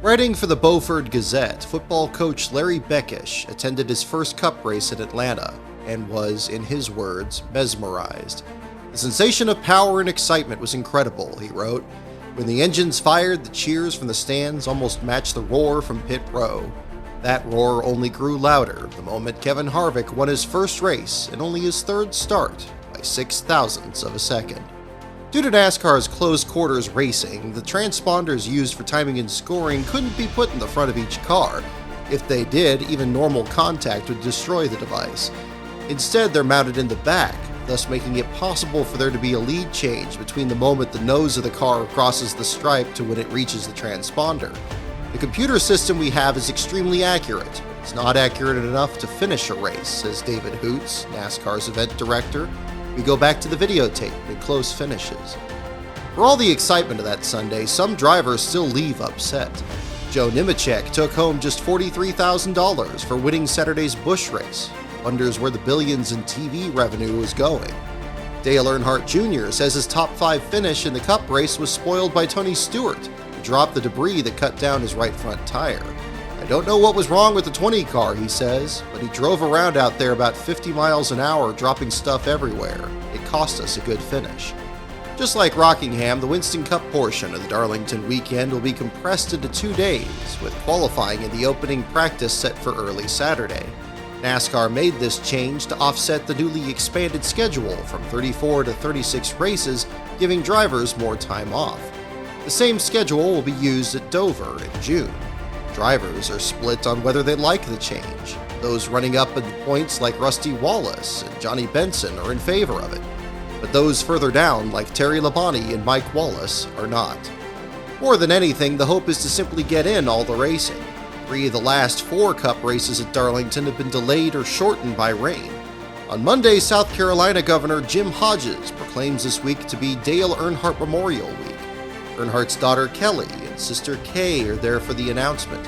Writing for the Beaufort Gazette, football coach Larry Beckish attended his first Cup race in Atlanta and was, in his words, mesmerized. The sensation of power and excitement was incredible, he wrote. When the engines fired, the cheers from the stands almost matched the roar from pit row. That roar only grew louder the moment Kevin Harvick won his first race and only his third start by 0.06 of a second. Due to NASCAR's close quarters racing, the transponders used for timing and scoring couldn't be put in the front of each car. If they did, even normal contact would destroy the device. Instead, they're mounted in the back, thus making it possible for there to be a lead change between the moment the nose of the car crosses the stripe to when it reaches the transponder. The computer system we have is extremely accurate. It's not accurate enough to finish a race, says David Hoots, NASCAR's event director. We go back to the videotape and close finishes. For all the excitement of that Sunday, some drivers still leave upset. Joe Nemechek took home just $43,000 for winning Saturday's Busch race. Wonders where the billions in TV revenue was going. Dale Earnhardt Jr. says his top 5 finish in the Cup race was spoiled by Tony Stewart, who dropped the debris that cut down his right front tire. I don't know what was wrong with the 20 car, he says, but he drove around out there about 50 miles an hour dropping stuff everywhere. It cost us a good finish. Just like Rockingham, the Winston Cup portion of the Darlington weekend will be compressed into 2 days, with qualifying in the opening practice set for early Saturday. NASCAR made this change to offset the newly expanded schedule from 34 to 36 races, giving drivers more time off. The same schedule will be used at Dover in June. Drivers are split on whether they like the change. Those running up in the points like Rusty Wallace and Johnny Benson are in favor of it, but those further down like Terry Labonte and Mike Wallace are not. More than anything, the hope is to simply get in all the racing. 3 of the last 4 Cup races at Darlington have been delayed or shortened by rain. On Monday, South Carolina Governor Jim Hodges proclaims this week to be Dale Earnhardt Memorial Week. Earnhardt's daughter Kelly and sister Kay are there for the announcement.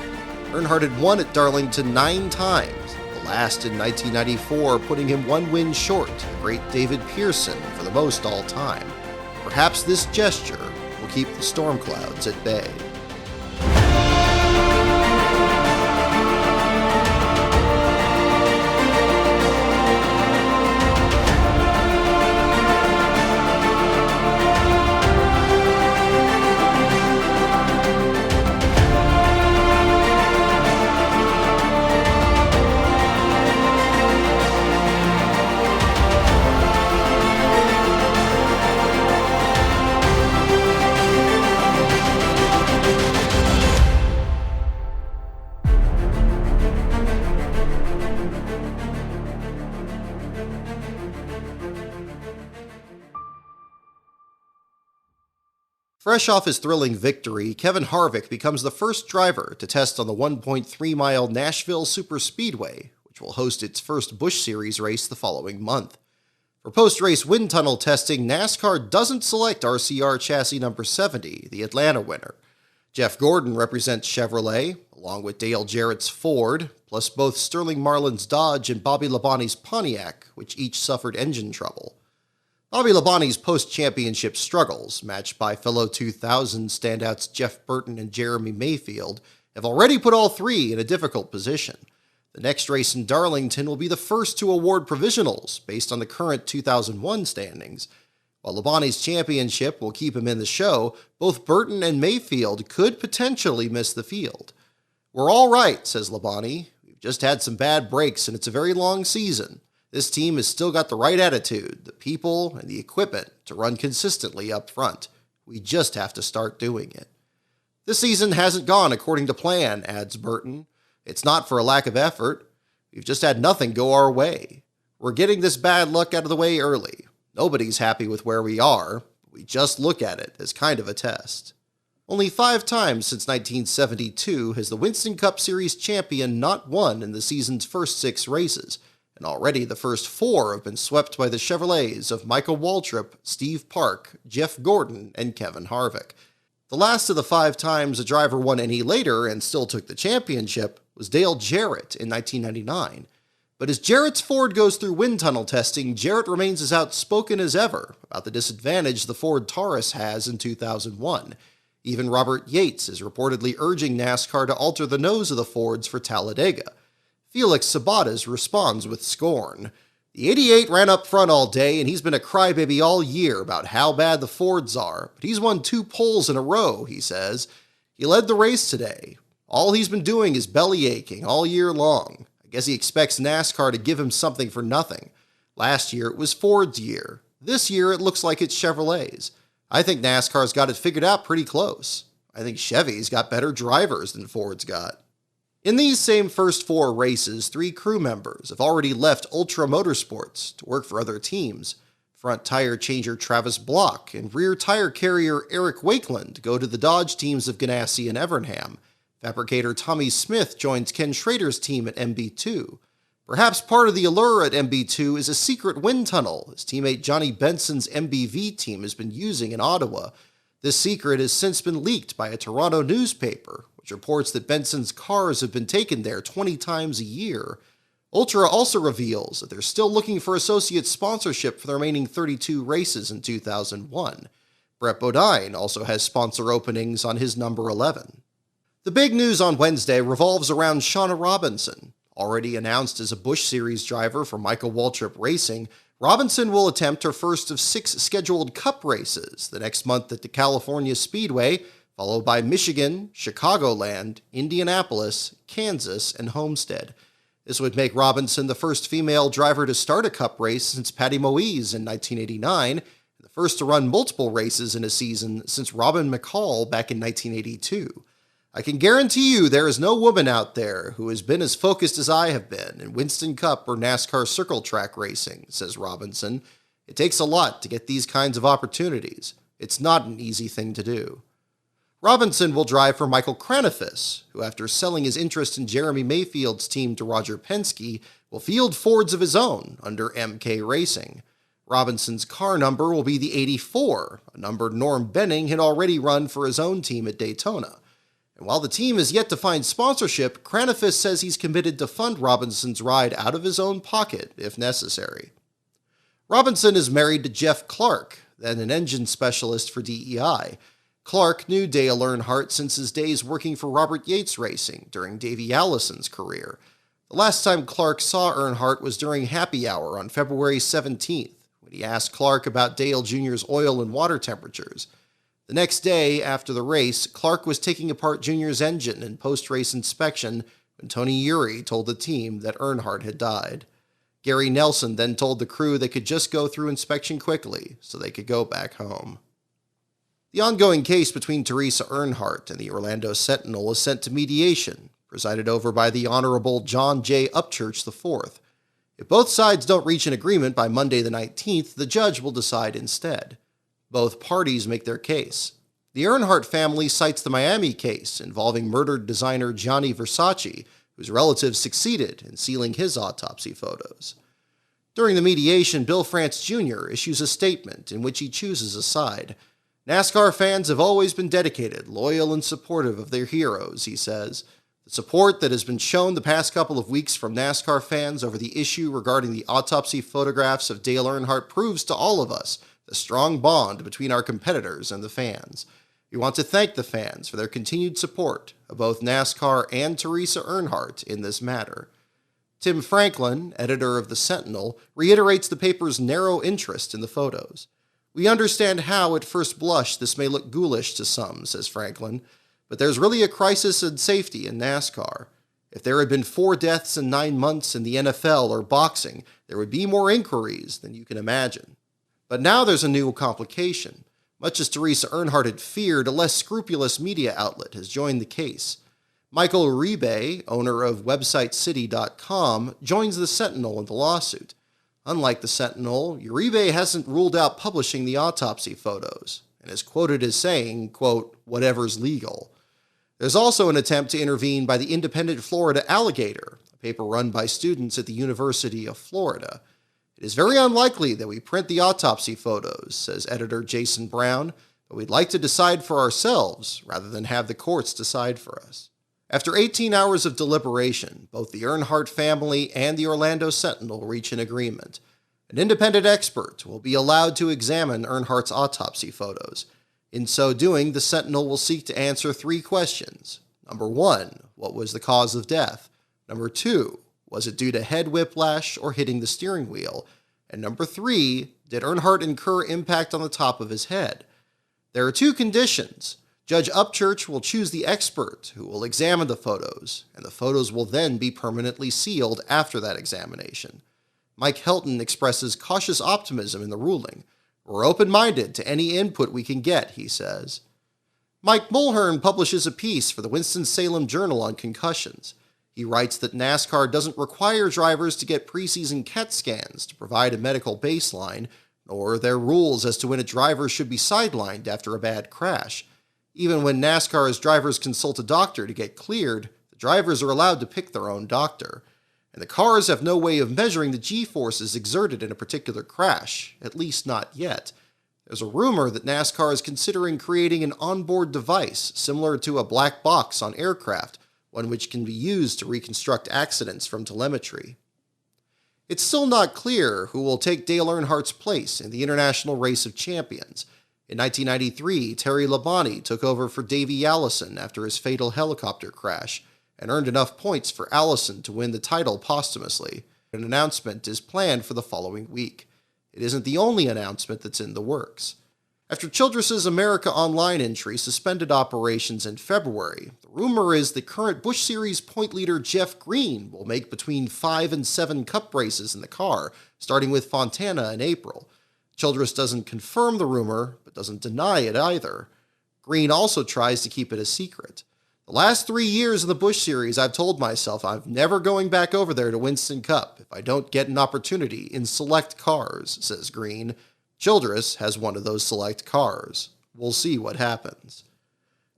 Earnhardt had won at Darlington 9 times, the last in 1994, putting him 1 win short of the great David Pearson for the most all time. Perhaps this gesture will keep the storm clouds at bay. Fresh off his thrilling victory, Kevin Harvick becomes the first driver to test on the 1.3-mile Nashville Superspeedway, which will host its first Busch Series race the following month. For post-race wind tunnel testing, NASCAR doesn't select RCR chassis number 70, the Atlanta winner. Jeff Gordon represents Chevrolet, along with Dale Jarrett's Ford, plus both Sterling Marlin's Dodge and Bobby Labonte's Pontiac, which each suffered engine trouble. Bobby Labonte's post-championship struggles, matched by fellow 2000 standouts Jeff Burton and Jeremy Mayfield, have already put all 3 in a difficult position. The next race in Darlington will be the first to award provisionals based on the current 2001 standings. While Labonte's championship will keep him in the show, both Burton and Mayfield could potentially miss the field. "We're all right," says Labonte. "We've just had some bad breaks and it's a very long season. This team has still got the right attitude, the people, and the equipment to run consistently up front. We just have to start doing it." "This season hasn't gone according to plan," adds Burton. "It's not for a lack of effort. We've just had nothing go our way. We're getting this bad luck out of the way early. Nobody's happy with where we are. We just look at it as kind of a test." Only 5 times since 1972 has the Winston Cup Series champion not won in the season's first 6 races, and already the first 4 have been swept by the Chevrolets of Michael Waltrip, Steve Park, Jeff Gordon, and Kevin Harvick. The last of the 5 times a driver won any later and still took the championship was Dale Jarrett in 1999. But as Jarrett's Ford goes through wind tunnel testing, Jarrett remains as outspoken as ever about the disadvantage the Ford Taurus has in 2001. Even Robert Yates is reportedly urging NASCAR to alter the nose of the Fords for Talladega. Felix Sabates responds with scorn. The 88 ran up front all day, and he's been a crybaby all year about how bad the Fords are, but he's won 2 poles in a row, he says. He led the race today. All he's been doing is belly aching all year long. I guess he expects NASCAR to give him something for nothing. Last year it was Ford's year. This year it looks like it's Chevrolet's. I think NASCAR's got it figured out pretty close. I think Chevy's got better drivers than Ford's got. In these same first 4 races, 3 crew members have already left Ultra Motorsports to work for other teams. Front tire changer Travis Block and rear tire carrier Eric Wakeland go to the Dodge teams of Ganassi and Evernham. Fabricator Tommy Smith joins Ken Schrader's team at MB2. Perhaps part of the allure at MB2 is a secret wind tunnel his teammate Johnny Benson's MBV team has been using in Ottawa. This secret has since been leaked by a Toronto newspaper, which reports that Benson's cars have been taken there 20 times a year. Ultra also reveals that they're still looking for associate sponsorship for the remaining 32 races in 2001. Brett Bodine also has sponsor openings on his number 11. The big news on Wednesday revolves around Shauna Robinson. Already announced as a Busch Series driver for Michael Waltrip Racing, Robinson will attempt her first of 6 scheduled Cup races the next month at the California Speedway, followed by Michigan, Chicagoland, Indianapolis, Kansas, and Homestead. This would make Robinson the first female driver to start a Cup race since Patty Moise in 1989, and the first to run multiple races in a season since Robin McCall back in 1982. I can guarantee you there is no woman out there who has been as focused as I have been in Winston Cup or NASCAR Circle Track racing, says Robinson. It takes a lot to get these kinds of opportunities. It's not an easy thing to do. Robinson will drive for Michael Kranifis, who after selling his interest in Jeremy Mayfield's team to Roger Penske, will field Fords of his own under MK Racing. Robinson's car number will be the 84, a number Norm Benning had already run for his own team at Daytona. And while the team is yet to find sponsorship, Kranifis says he's committed to fund Robinson's ride out of his own pocket if necessary. Robinson is married to Jeff Clark, then an engine specialist for DEI. Clark knew Dale Earnhardt since his days working for Robert Yates Racing during Davey Allison's career. The last time Clark saw Earnhardt was during Happy Hour on February 17th, when he asked Clark about Dale Jr.'s oil and water temperatures. The next day, after the race, Clark was taking apart Junior's engine in post-race inspection when Tony Eury told the team that Earnhardt had died. Gary Nelson then told the crew they could just go through inspection quickly so they could go back home. The ongoing case between Teresa Earnhardt and the Orlando Sentinel is sent to mediation, presided over by the Honorable John J. Upchurch IV. If both sides don't reach an agreement by Monday the 19th, the judge will decide instead. Both parties make their case. The Earnhardt family cites the Miami case involving murdered designer Gianni Versace, whose relatives succeeded in sealing his autopsy photos. During the mediation, Bill France Jr. issues a statement in which he chooses a side. NASCAR fans have always been dedicated, loyal, and supportive of their heroes, he says. The support that has been shown the past couple of weeks from NASCAR fans over the issue regarding the autopsy photographs of Dale Earnhardt proves to all of us the strong bond between our competitors and the fans. We want to thank the fans for their continued support of both NASCAR and Teresa Earnhardt in this matter. Tim Franklin, editor of the Sentinel, reiterates the paper's narrow interest in the photos. We understand how, at first blush, this may look ghoulish to some, says Franklin, but there's really a crisis in safety in NASCAR. If there had been 4 deaths in 9 months in the NFL or boxing, there would be more inquiries than you can imagine. But now there's a new complication. Much as Teresa Earnhardt had feared, a less scrupulous media outlet has joined the case. Michael Uribe, owner of WebsiteCity.com, joins the Sentinel in the lawsuit. Unlike the Sentinel, Uribe hasn't ruled out publishing the autopsy photos, and is quoted as saying, quote, "whatever's legal." There's also an attempt to intervene by the independent Florida Alligator, a paper run by students at the University of Florida. It is very unlikely that we print the autopsy photos, says editor Jason Brown, but we'd like to decide for ourselves rather than have the courts decide for us. After 18 hours of deliberation, both the Earnhardt family and the Orlando Sentinel reach an agreement. An independent expert will be allowed to examine Earnhardt's autopsy photos. In so doing, the Sentinel will seek to answer 3 questions. Number 1, what was the cause of death? Number 2, was it due to head whiplash or hitting the steering wheel? And number 3, did Earnhardt incur impact on the top of his head? There are 2 conditions. Judge Upchurch will choose the expert who will examine the photos, and the photos will then be permanently sealed after that examination. Mike Helton expresses cautious optimism in the ruling. We're open-minded to any input we can get, he says. Mike Mulhern publishes a piece for the Winston-Salem Journal on concussions. He writes that NASCAR doesn't require drivers to get preseason CAT scans to provide a medical baseline, nor their rules as to when a driver should be sidelined after a bad crash. Even when NASCAR's drivers consult a doctor to get cleared, the drivers are allowed to pick their own doctor. And the cars have no way of measuring the G-forces exerted in a particular crash, at least not yet. There's a rumor that NASCAR is considering creating an onboard device similar to a black box on aircraft, one which can be used to reconstruct accidents from telemetry. It's still not clear who will take Dale Earnhardt's place in the International Race of Champions. In 1993, Terry Labonte took over for Davey Allison after his fatal helicopter crash, and earned enough points for Allison to win the title posthumously. An announcement is planned for the following week. It isn't the only announcement that's in the works. After Childress's America Online entry suspended operations in February, the rumor is that current Busch Series point leader Jeff Green will make between 5 and 7 cup races in the car, starting with Fontana in April. Childress doesn't confirm the rumor, but doesn't deny it either. Green also tries to keep it a secret. The last 3 years of the Busch Series, I've told myself I'm never going back over there to Winston Cup if I don't get an opportunity in select cars, says Green. Childress has one of those select cars. We'll see what happens.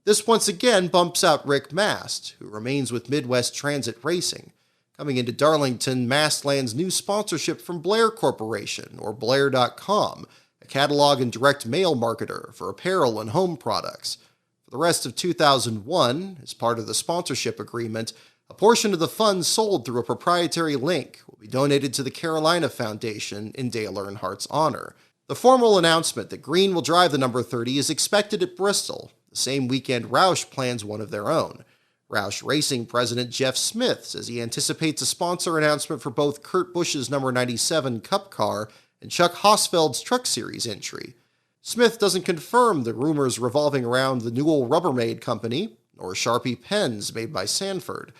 This once again bumps out Rick Mast, who remains with Midwest Transit Racing. Coming into Darlington, Mast lands new sponsorship from Blair Corporation, or Blair.com, a catalog and direct mail marketer for apparel and home products. For the rest of 2001, as part of the sponsorship agreement, a portion of the funds sold through a proprietary link will be donated to the Carolina Foundation in Dale Earnhardt's honor. The formal announcement that Green will drive the number 30 is expected at Bristol. The same weekend, Roush plans one of their own. Roush Racing President Jeff Smith says he anticipates a sponsor announcement for both Kurt Busch's number 97 Cup car and Chuck Hosfeld's Truck Series entry. Smith doesn't confirm the rumors revolving around the Newell Rubbermaid Company, or Sharpie pens made by Sanford.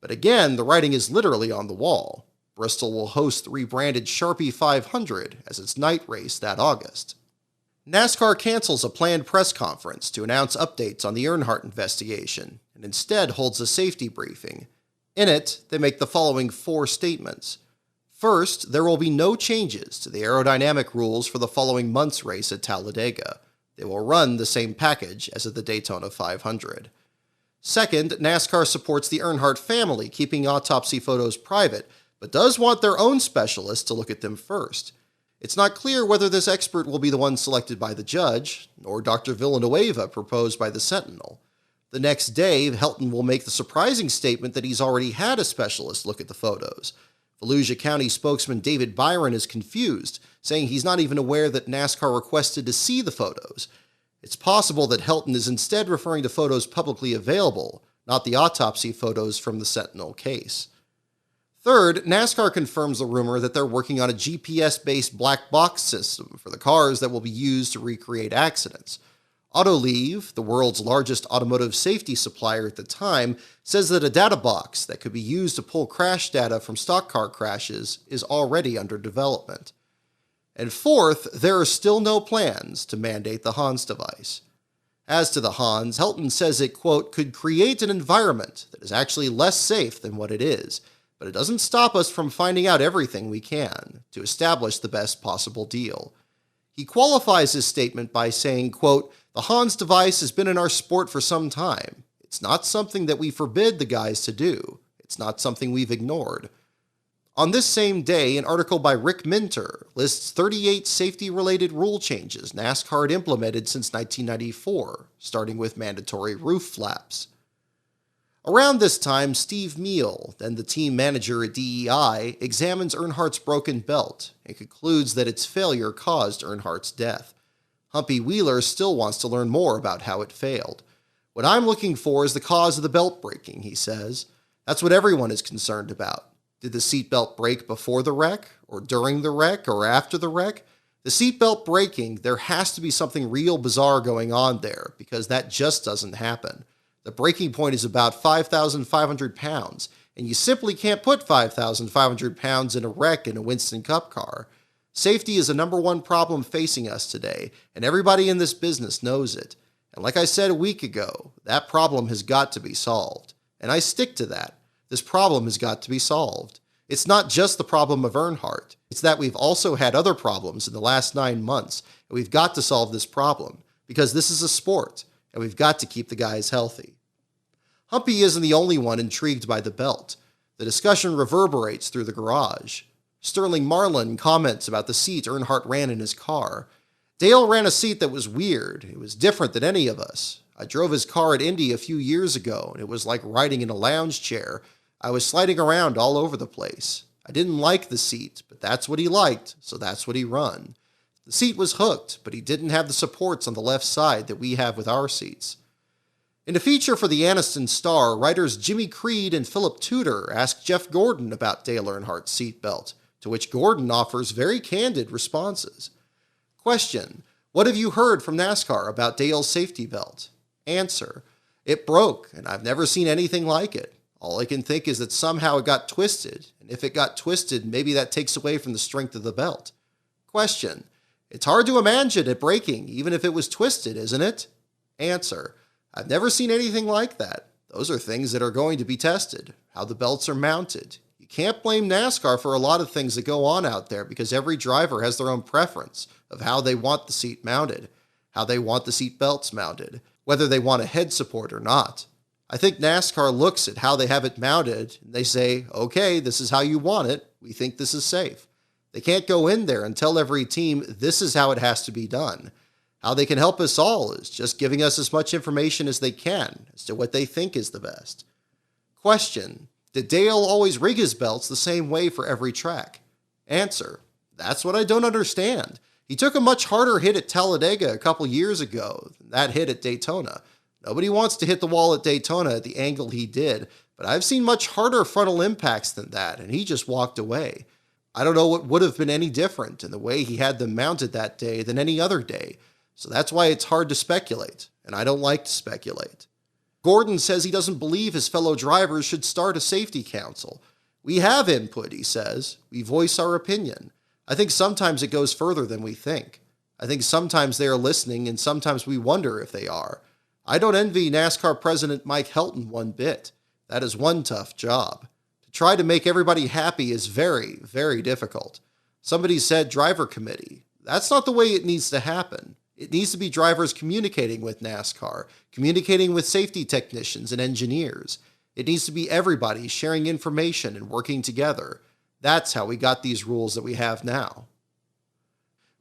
But again, the writing is literally on the wall. Bristol will host the rebranded Sharpie 500 as its night race that August. NASCAR cancels a planned press conference to announce updates on the Earnhardt investigation, and instead holds a safety briefing. In it, they make the following 4 statements. First, there will be no changes to the aerodynamic rules for the following month's race at Talladega. They will run the same package as at the Daytona 500. Second, NASCAR supports the Earnhardt family, keeping autopsy photos private, but does want their own specialist to look at them first. It's not clear whether this expert will be the one selected by the judge, nor Dr. Villanueva proposed by the Sentinel. The next day, Helton will make the surprising statement that he's already had a specialist look at the photos. Volusia County spokesman David Byron is confused, saying he's not even aware that NASCAR requested to see the photos. It's possible that Helton is instead referring to photos publicly available, not the autopsy photos from the Sentinel case. Third, NASCAR confirms the rumor that they're working on a GPS-based black box system for the cars that will be used to recreate accidents. Autoliv, the world's largest automotive safety supplier at the time, says that a data box that could be used to pull crash data from stock car crashes is already under development. And fourth, there are still no plans to mandate the Hans device. As to the Hans, Helton says it, quote, could create an environment that is actually less safe than what it is, but it doesn't stop us from finding out everything we can to establish the best possible deal. He qualifies his statement by saying, quote, the Hans device has been in our sport for some time. It's not something that we forbid the guys to do. It's not something we've ignored. On this same day, an article by Rick Minter lists 38 safety-related rule changes NASCAR had implemented since 1994, starting with mandatory roof flaps. Around this time, Steve Meal, then the team manager at DEI, examines Earnhardt's broken belt and concludes that its failure caused Earnhardt's death. Humpy Wheeler still wants to learn more about how it failed. What I'm looking for is the cause of the belt breaking, he says. That's what everyone is concerned about. Did the seatbelt break before the wreck, or during the wreck, or after the wreck? The seatbelt breaking, there has to be something real bizarre going on there, because that just doesn't happen. The breaking point is about 5,500 pounds, and you simply can't put 5,500 pounds in a wreck in a Winston Cup car. Safety is the number one problem facing us today, and everybody in this business knows it. And like I said a week ago, that problem has got to be solved. And I stick to that. This problem has got to be solved. It's not just the problem of Earnhardt. It's that we've also had other problems in the last 9 months, and we've got to solve this problem, because this is a sport, and we've got to keep the guys healthy. Humpy isn't the only one intrigued by the belt. The discussion reverberates through the garage. Sterling Marlin comments about the seat Earnhardt ran in his car. Dale ran a seat that was weird. It was different than any of us. I drove his car at Indy a few years ago, and it was like riding in a lounge chair. I was sliding around all over the place. I didn't like the seat, but that's what he liked, so that's what he run. The seat was hooked, but he didn't have the supports on the left side that we have with our seats. In a feature for the Anniston Star, writers Jimmy Creed and Phillip Tutor asked Jeff Gordon about Dale Earnhardt's seatbelt, to which Gordon offers very candid responses. Question: what have you heard from NASCAR about Dale's safety belt? Answer: it broke, and I've never seen anything like it. All I can think is that somehow it got twisted, and if it got twisted, maybe that takes away from the strength of the belt. Question: it's hard to imagine it breaking, even if it was twisted, isn't it? Answer: I've never seen anything like that. Those are things that are going to be tested, how the belts are mounted. You can't blame NASCAR for a lot of things that go on out there, because every driver has their own preference of how they want the seat mounted, how they want the seat belts mounted, whether they want a head support or not. I think NASCAR looks at how they have it mounted, and they say, okay, this is how you want it. We think this is safe. They can't go in there and tell every team this is how it has to be done. How they can help us all is just giving us as much information as they can as to what they think is the best. Question: did Dale always rig his belts the same way for every track? Answer: that's what I don't understand. He took a much harder hit at Talladega a couple years ago than that hit at Daytona. Nobody wants to hit the wall at Daytona at the angle he did, but I've seen much harder frontal impacts than that, and he just walked away. I don't know what would have been any different in the way he had them mounted that day than any other day, so that's why it's hard to speculate, and I don't like to speculate. Gordon says he doesn't believe his fellow drivers should start a safety council. We have input, he says. We voice our opinion. I think sometimes it goes further than we think. I think sometimes they are listening, and sometimes we wonder if they are. I don't envy NASCAR President Mike Helton one bit. That is one tough job. To try to make everybody happy is very, very difficult. Somebody said driver committee. That's not the way it needs to happen. It needs to be drivers communicating with NASCAR, communicating with safety technicians and engineers. It needs to be everybody sharing information and working together. That's how we got these rules that we have now.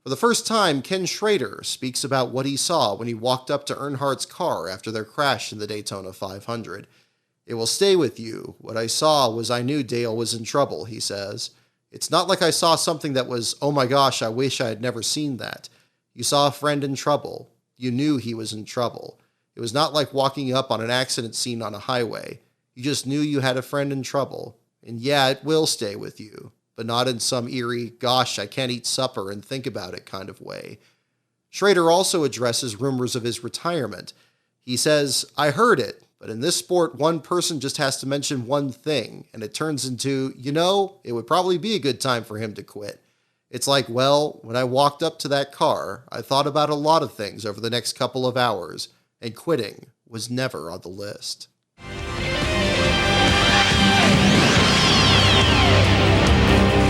For the first time, Ken Schrader speaks about what he saw when he walked up to Earnhardt's car after their crash in the Daytona 500. It will stay with you. What I saw was I knew Dale was in trouble, he says. It's not like I saw something that was, oh my gosh, I wish I had never seen that. You saw a friend in trouble. You knew he was in trouble. It was not like walking up on an accident scene on a highway. You just knew you had a friend in trouble. And yeah, it will stay with you, but not in some eerie, gosh, I can't eat supper and think about it kind of way. Schrader also addresses rumors of his retirement. He says, I heard it, but in this sport, one person just has to mention one thing, and it turns into, it would probably be a good time for him to quit. It's like, well, when I walked up to that car, I thought about a lot of things over the next couple of hours, and quitting was never on the list.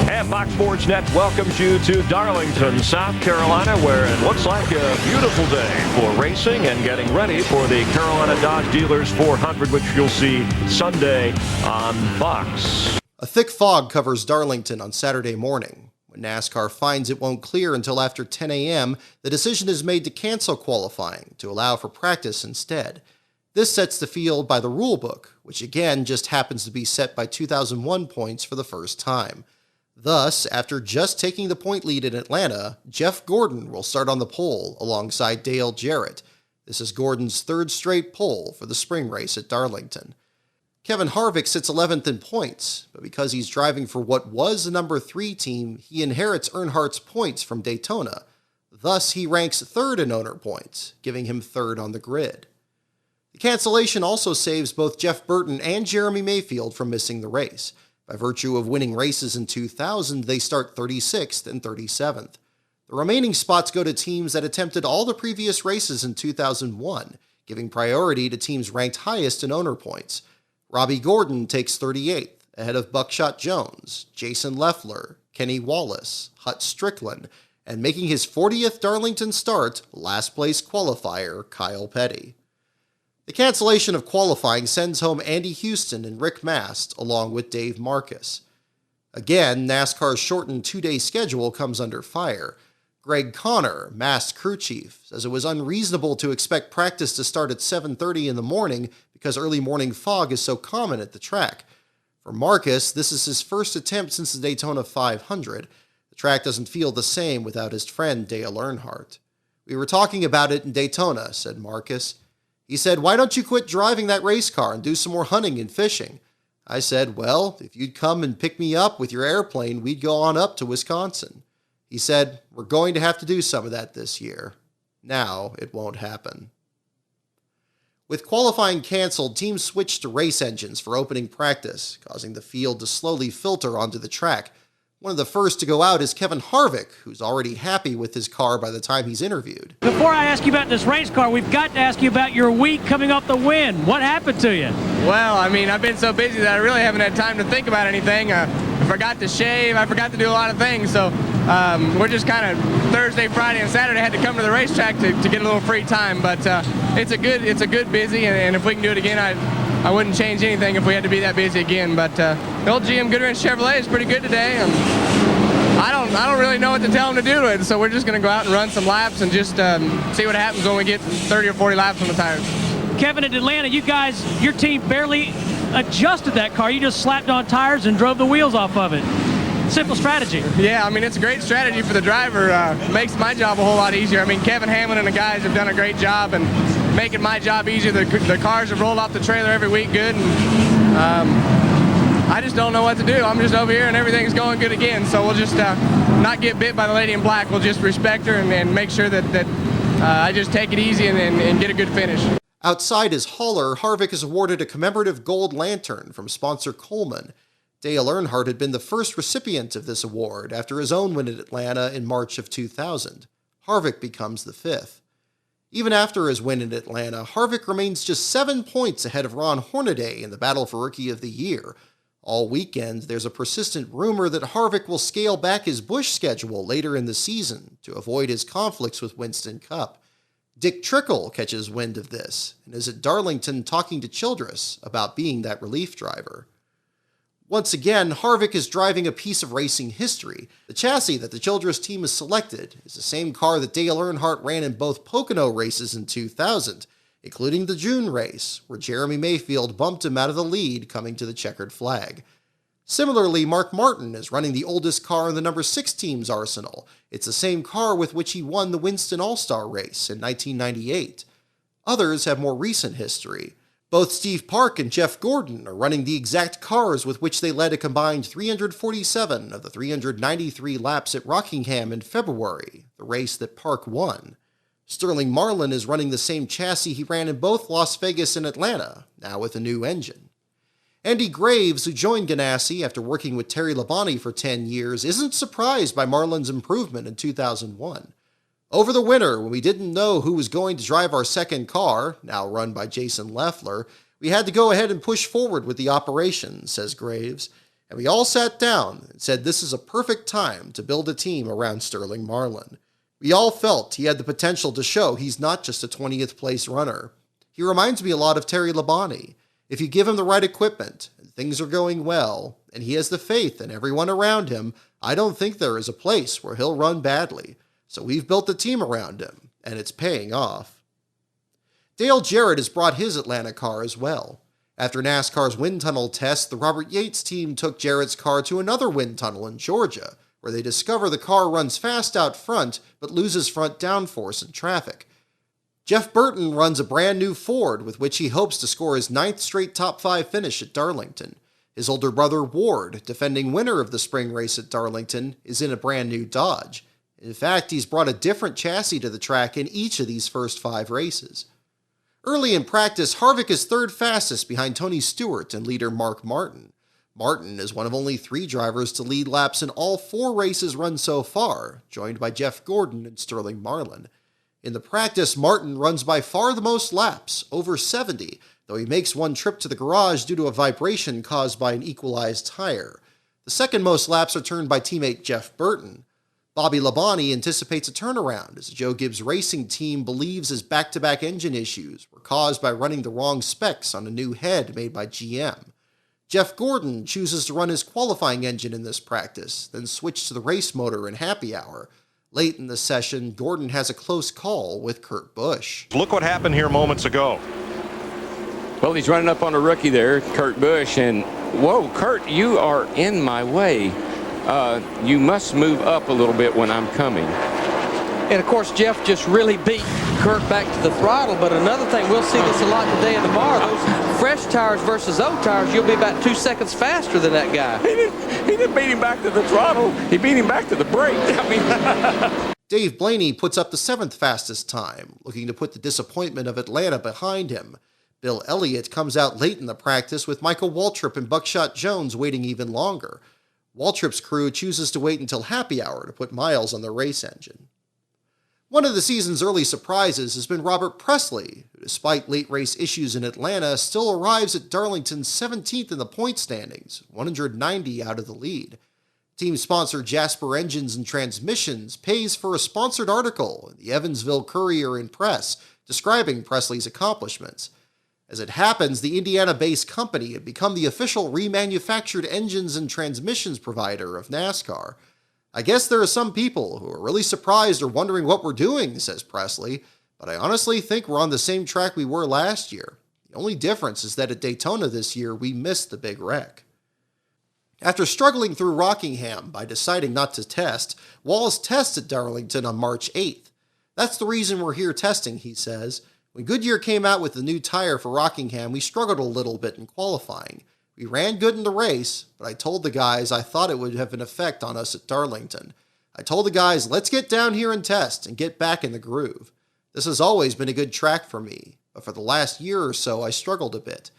And Fox Sports Net welcomes you to Darlington, South Carolina, where it looks like a beautiful day for racing and getting ready for the Carolina Dodge Dealers 400, which you'll see Sunday on Fox. A thick fog covers Darlington on Saturday morning. When NASCAR finds it won't clear until after 10 a.m., the decision is made to cancel qualifying to allow for practice instead. This sets the field by the rulebook, which again just happens to be set by 2001 points for the first time. Thus, after just taking the point lead in Atlanta, Jeff Gordon will start on the pole alongside Dale Jarrett. This is Gordon's third straight pole for the spring race at Darlington. Kevin Harvick sits 11th in points, but because he's driving for what was the number 3 team, he inherits Earnhardt's points from Daytona. Thus, he ranks 3rd in owner points, giving him 3rd on the grid. The cancellation also saves both Jeff Burton and Jeremy Mayfield from missing the race. By virtue of winning races in 2000, they start 36th and 37th. The remaining spots go to teams that attempted all the previous races in 2001, giving priority to teams ranked highest in owner points. Robbie Gordon takes 38th, ahead of Buckshot Jones, Jason Leffler, Kenny Wallace, Hut Strickland, and making his 40th Darlington start, last-place qualifier Kyle Petty. The cancellation of qualifying sends home Andy Houston and Rick Mast, along with Dave Marcus. Again, NASCAR's shortened 2-day schedule comes under fire. Greg Connor, Mast's crew chief, says it was unreasonable to expect practice to start at 7:30 in the morning because early morning fog is so common at the track. For Marcus, this is his first attempt since the Daytona 500. The track doesn't feel the same without his friend Dale Earnhardt. "We were talking about it in Daytona," said Marcus. He said, "Why don't you quit driving that race car and do some more hunting and fishing?" I said, "Well, if you'd come and pick me up with your airplane, we'd go on up to Wisconsin." He said, "We're going to have to do some of that this year." Now it won't happen. With qualifying canceled, teams switched to race engines for opening practice, causing the field to slowly filter onto the track. One of the first to go out is Kevin Harvick, who's already happy with his car by the time he's interviewed. Before I ask you about this race car, we've got to ask you about your week coming off the win. What happened to you? Well, I've been so busy that I really haven't had time to think about anything. I forgot to shave. I forgot to do a lot of things. So we're just kind of Thursday, Friday, and Saturday had to come to the racetrack to get a little free time. But it's a good busy, and if we can do it again, I wouldn't change anything if we had to be that busy again. But the old GM Goodwrench Chevrolet is pretty good today. I don't really know what to tell them to do to it, so we're just going to go out and run some laps and just see what happens when we get 30 or 40 laps on the tires. Kevin, at Atlanta, you guys, your team barely adjusted that car. You just slapped on tires and drove the wheels off of it. Simple strategy. Yeah, it's a great strategy for the driver. Makes my job a whole lot easier. Kevin Hallman and the guys have done a great job and making my job easier. The cars have rolled off the trailer every week good, and I just don't know what to do. I'm just over here and everything's going good again. So we'll just not get bit by the lady in black. We'll just respect her and make sure that I just take it easy and get a good finish. Outside his hauler, Harvick is awarded a commemorative gold lantern from sponsor Coleman. Dale Earnhardt had been the first recipient of this award after his own win at Atlanta in March of 2000. Harvick becomes the 5th. Even after his win in Atlanta, Harvick remains just 7 points ahead of Ron Hornaday in the battle for Rookie of the Year. All weekend, there's a persistent rumor that Harvick will scale back his Busch schedule later in the season to avoid his conflicts with Winston Cup. Dick Trickle catches wind of this and is at Darlington talking to Childress about being that relief driver. Once again, Harvick is driving a piece of racing history. The chassis that the Childress team has selected is the same car that Dale Earnhardt ran in both Pocono races in 2000, including the June race, where Jeremy Mayfield bumped him out of the lead coming to the checkered flag. Similarly, Mark Martin is running the oldest car in the number 6 team's arsenal. It's the same car with which he won the Winston All-Star race in 1998. Others have more recent history. Both Steve Park and Jeff Gordon are running the exact cars with which they led a combined 347 of the 393 laps at Rockingham in February, the race that Park won. Sterling Marlin is running the same chassis he ran in both Las Vegas and Atlanta, now with a new engine. Andy Graves, who joined Ganassi after working with Terry Labonte for 10 years, isn't surprised by Marlin's improvement in 2001. Over the winter, when we didn't know who was going to drive our second car, now run by Jason Leffler, we had to go ahead and push forward with the operation, says Graves. And we all sat down and said this is a perfect time to build a team around Sterling Marlin. We all felt he had the potential to show he's not just a 20th place runner. He reminds me a lot of Terry Labonte. If you give him the right equipment, and things are going well, and he has the faith in everyone around him, I don't think there is a place where he'll run badly. So we've built a team around him, and it's paying off. Dale Jarrett has brought his Atlanta car as well. After NASCAR's wind tunnel test, the Robert Yates team took Jarrett's car to another wind tunnel in Georgia, where they discover the car runs fast out front but loses front downforce in traffic. Jeff Burton runs a brand new Ford with which he hopes to score his 9th straight top 5 finish at Darlington. His older brother Ward, defending winner of the spring race at Darlington, is in a brand new Dodge. In fact, he's brought a different chassis to the track in each of these first 5 races. Early in practice, Harvick is third fastest behind Tony Stewart and leader Mark Martin. Martin is one of only 3 drivers to lead laps in all 4 races run so far, joined by Jeff Gordon and Sterling Marlin. In the practice, Martin runs by far the most laps, over 70, though he makes one trip to the garage due to a vibration caused by an equalized tire. The second most laps are turned by teammate Jeff Burton. Bobby Labonte anticipates a turnaround as the Joe Gibbs Racing team believes his back-to-back engine issues were caused by running the wrong specs on a new head made by GM. Jeff Gordon chooses to run his qualifying engine in this practice, then switch to the race motor in happy hour. Late in the session, Gordon has a close call with Kurt Busch. Look what happened here moments ago. Well, he's running up on a rookie there, Kurt Busch, and whoa, Kurt, you are in my way. You must move up a little bit when I'm coming. And, of course, Jeff just really beat Kurt back to the throttle. But another thing, we'll see this a lot today and tomorrow. Those fresh tires versus old tires, you'll be about 2 seconds faster than that guy. He didn't beat him back to the throttle. He beat him back to the brake. Dave Blaney puts up the 7th fastest time, looking to put the disappointment of Atlanta behind him. Bill Elliott comes out late in the practice with Michael Waltrip and Buckshot Jones waiting even longer. Waltrip's crew chooses to wait until happy hour to put miles on the race engine. One of the season's early surprises has been Robert Presley, who despite late race issues in Atlanta, still arrives at Darlington 17th in the point standings, 190 out of the lead. Team sponsor Jasper Engines and Transmissions pays for a sponsored article in the Evansville Courier and Press describing Presley's accomplishments. As it happens, the Indiana-based company had become the official remanufactured engines and transmissions provider of NASCAR. I guess there are some people who are really surprised or wondering what we're doing, says Presley, but I honestly think we're on the same track we were last year. The only difference is that at Daytona this year, we missed the big wreck. After struggling through Rockingham by deciding not to test, Walls tested Darlington on March 8th. That's the reason we're here testing, he says. When Goodyear came out with the new tire for Rockingham, we struggled a little bit in qualifying. We ran good in the race, but I told the guys I thought it would have an effect on us at Darlington. I told the guys, let's get down here and test and get back in the groove. This has always been a good track for me, but for the last year or so I struggled a bit.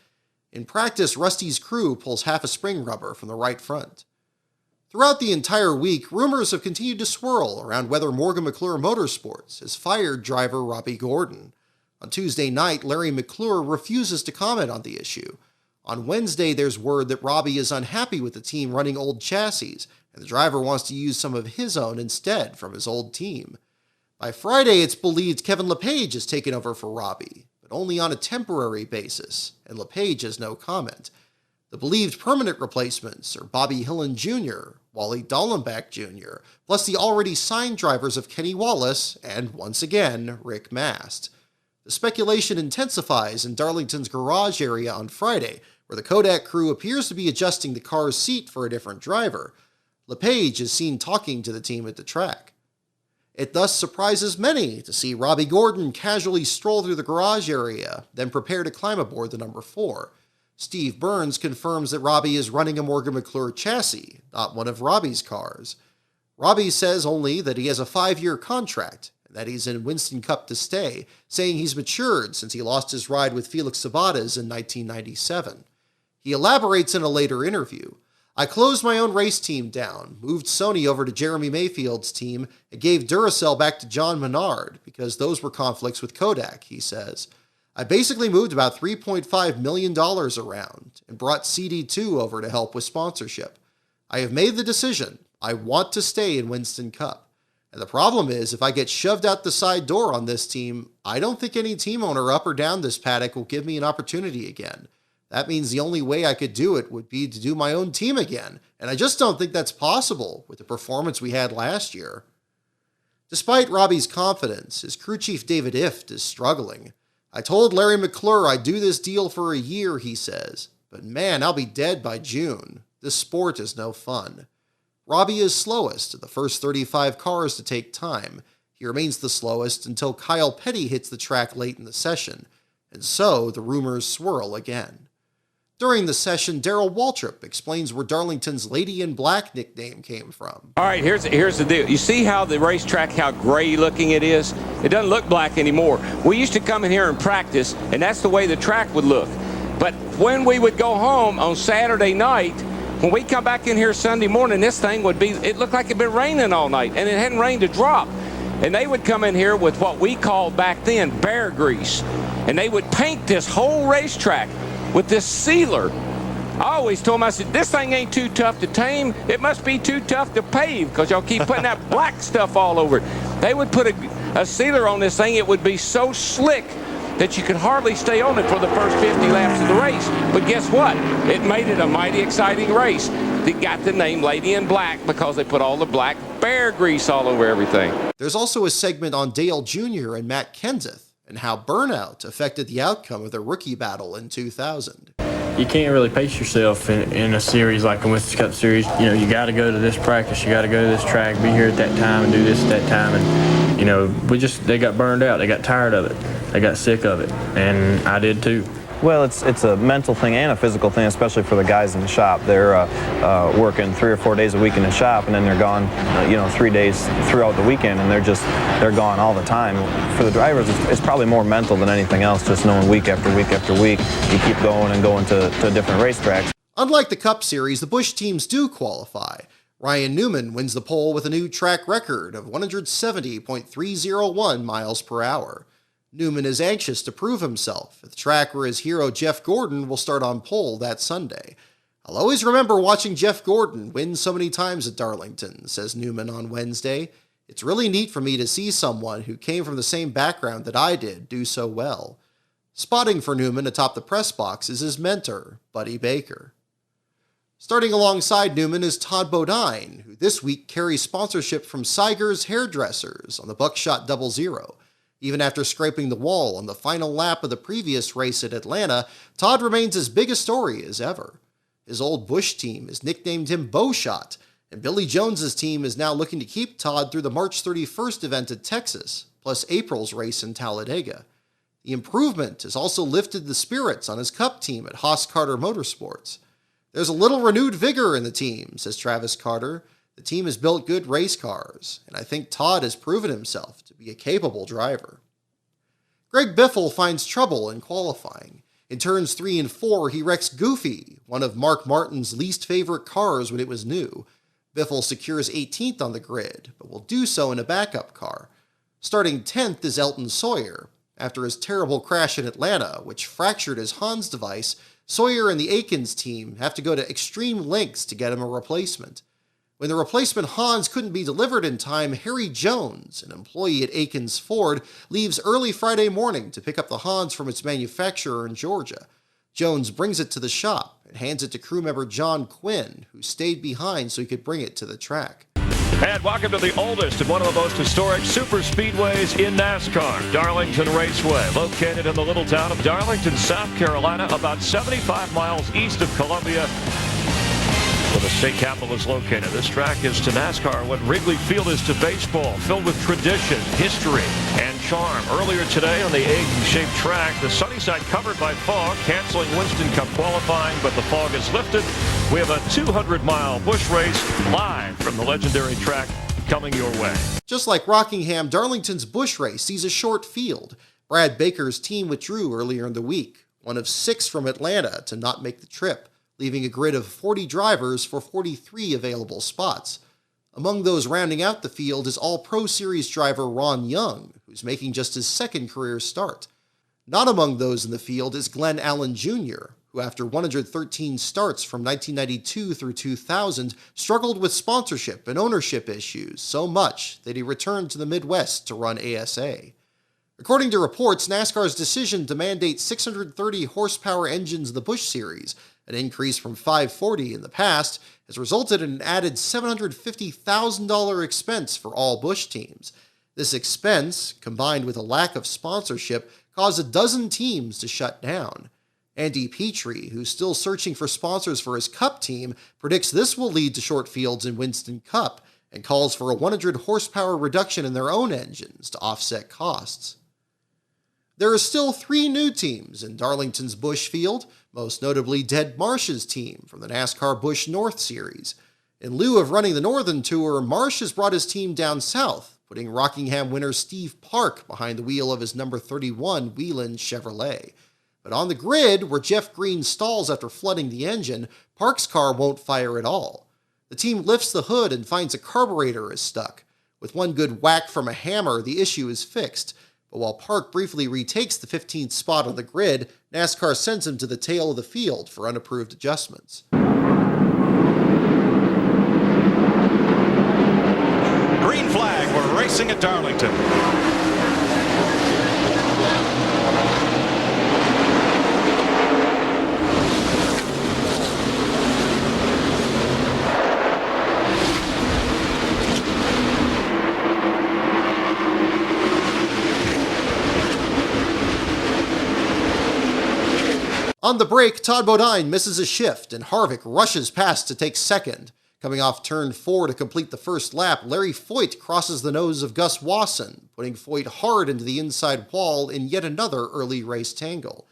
In practice, Rusty's crew pulls half a spring rubber from the right front. Throughout the entire week, rumors have continued to swirl around whether Morgan McClure Motorsports has fired driver Robbie Gordon. On Tuesday night, Larry McClure refuses to comment on the issue. On Wednesday, there's word that Robbie is unhappy with the team running old chassis, and the driver wants to use some of his own instead from his old team. By Friday, it's believed Kevin LePage has taken over for Robbie, but only on a temporary basis, and LePage has no comment. The believed permanent replacements are Bobby Hillen Jr., Wally Dallenbach Jr., plus the already signed drivers of Kenny Wallace and, once again, Rick Mast. The speculation intensifies in Darlington's garage area on Friday, where the Kodak crew appears to be adjusting the car's seat for a different driver. LePage is seen talking to the team at the track. It thus surprises many to see Robbie Gordon casually stroll through the garage area, then prepare to climb aboard the number 4. Steve Burns confirms that Robbie is running a Morgan McClure chassis, not one of Robbie's cars. Robbie says only that he has a 5-year contract, and that he's in Winston Cup to stay, saying he's matured since he lost his ride with Felix Sabates in 1997. He elaborates in a later interview. I closed my own race team down, moved Sony over to Jeremy Mayfield's team, and gave Duracell back to John Menard because those were conflicts with Kodak, he says. I basically moved about $3.5 million around and brought CD2 over to help with sponsorship. I have made the decision. I want to stay in Winston Cup. And the problem is, if I get shoved out the side door on this team, I don't think any team owner up or down this paddock will give me an opportunity again. That means the only way I could do it would be to do my own team again, and I just don't think that's possible with the performance we had last year. Despite Robbie's confidence, his crew chief David Ift is struggling. "I told Larry McClure I'd do this deal for a year," he says, "but man, I'll be dead by June. This sport is no fun." Robbie is slowest of the first 35 cars to take time. He remains the slowest until Kyle Petty hits the track late in the session, and so the rumors swirl again. During the session, Darrell Waltrip explains where Darlington's Lady in Black nickname came from. All right, here's the deal. You see how the racetrack, how gray looking it is? It doesn't look black anymore. We used to come in here and practice, and that's the way the track would look. But when we would go home on Saturday night, when we come back in here Sunday morning, this thing would be, it looked like it'd been raining all night, and it hadn't rained a drop. And they would come in here with what we called back then bear grease, and they would paint this whole racetrack with this sealer. I always told them, I said, this thing ain't too tough to tame. It must be too tough to pave because y'all keep putting that black stuff all over it. They would put a sealer on this thing. It would be so slick that you could hardly stay on it for the first 50 laps of the race. But guess what? It made it a mighty exciting race. They got the name Lady in Black because they put all the black bear grease all over everything. There's also a segment on Dale Jr. and Matt Kenseth and how burnout affected the outcome of their rookie battle in 2000. You can't really pace yourself in a series like a Winston Cup Series. You know, you got to go to this practice, you got to go to this track, be here at that time and do this at that time. And, you know, they got burned out. They got tired of it. They got sick of it. And I did too. Well, it's a mental thing and a physical thing, especially for the guys in the shop. They're working 3 or 4 days a week in the shop, and then they're gone, 3 days throughout the weekend, and they're gone all the time. For the drivers, it's probably more mental than anything else, just knowing week after week after week, you keep going and going to different racetracks. Unlike the Cup Series, the Busch teams do qualify. Ryan Newman wins the pole with a new track record of 170.301 miles per hour. Newman is anxious to prove himself at the track where his hero Jeff Gordon will start on pole that Sunday. "I'll always remember watching Jeff Gordon win so many times at Darlington," says Newman on Wednesday. "It's really neat for me to see someone who came from the same background that I did do so well." Spotting for Newman atop the press box is his mentor, Buddy Baker. Starting alongside Newman is Todd Bodine, who this week carries sponsorship from Seiger's Hairdressers on the Buckshot Double Zero. Even after scraping the wall on the final lap of the previous race at Atlanta, Todd remains as big a story as ever. His old Busch team has nicknamed him Bowshot, and Billy Jones's team is now looking to keep Todd through the March 31st event at Texas, plus April's race in Talladega. The improvement has also lifted the spirits on his Cup team at Haas Carter Motorsports. "There's a little renewed vigor in the team," says Travis Carter. "The team has built good race cars, and I think Todd has proven himself to be a capable driver." Greg Biffle finds trouble in qualifying. In turns 3 and 4, he wrecks Goofy, one of Mark Martin's least favorite cars when it was new. Biffle secures 18th on the grid, but will do so in a backup car. Starting 10th is Elton Sawyer. After his terrible crash in Atlanta, which fractured his Hans device, Sawyer and the Aikens team have to go to extreme lengths to get him a replacement. When the replacement Hans couldn't be delivered in time, Harry Jones, an employee at Aikens Ford, leaves early Friday morning to pick up the Hans from its manufacturer in Georgia. Jones brings it to the shop and hands it to crew member John Quinn, who stayed behind so he could bring it to the track. And welcome to the oldest and one of the most historic super speedways in NASCAR, Darlington Raceway, located in the little town of Darlington, South Carolina, about 75 miles east of Columbia, where the state capital is located. This track is to NASCAR what Wrigley Field is to baseball, filled with tradition, history, and charm. Earlier today on the egg-shaped track, the sunny side covered by fog, canceling Winston Cup qualifying, but the fog is lifted. We have a 200-mile Busch race live from the legendary track coming your way. Just like Rockingham, Darlington's Busch race sees a short field. Brad Baker's team withdrew earlier in the week, one of 6 from Atlanta to not make the trip, leaving a grid of 40 drivers for 43 available spots. Among those rounding out the field is All-Pro Series driver Ron Young, who's making just his second career start. Not among those in the field is Glenn Allen Jr., who after 113 starts from 1992 through 2000 struggled with sponsorship and ownership issues so much that he returned to the Midwest to run ASA. According to reports, NASCAR's decision to mandate 630 horsepower engines in the Busch Series, an increase from 540 in the past, has resulted in an added $750,000 expense for all Busch teams. This expense, combined with a lack of sponsorship, caused a dozen teams to shut down. Andy Petrie, who's still searching for sponsors for his Cup team, predicts this will lead to short fields in Winston Cup and calls for a 100 horsepower reduction in their own engines to offset costs. There are still 3 new teams in Darlington's Busch field, most notably Dead Marsh's team from the NASCAR Busch North Series. In lieu of running the Northern Tour, Marsh has brought his team down south, putting Rockingham winner Steve Park behind the wheel of his number 31 Wheeland Chevrolet. But on the grid, where Jeff Green stalls after flooding the engine, Park's car won't fire at all. The team lifts the hood and finds a carburetor is stuck. With one good whack from a hammer, the issue is fixed. But while Park briefly retakes the 15th spot on the grid, NASCAR sends him to the tail of the field for unapproved adjustments. Green flag, we're racing at Darlington. On the break, Todd Bodine misses a shift and Harvick rushes past to take second. Coming off turn 4 to complete the first lap, Larry Foyt crosses the nose of Gus Wasson, putting Foyt hard into the inside wall in yet another early race tangle.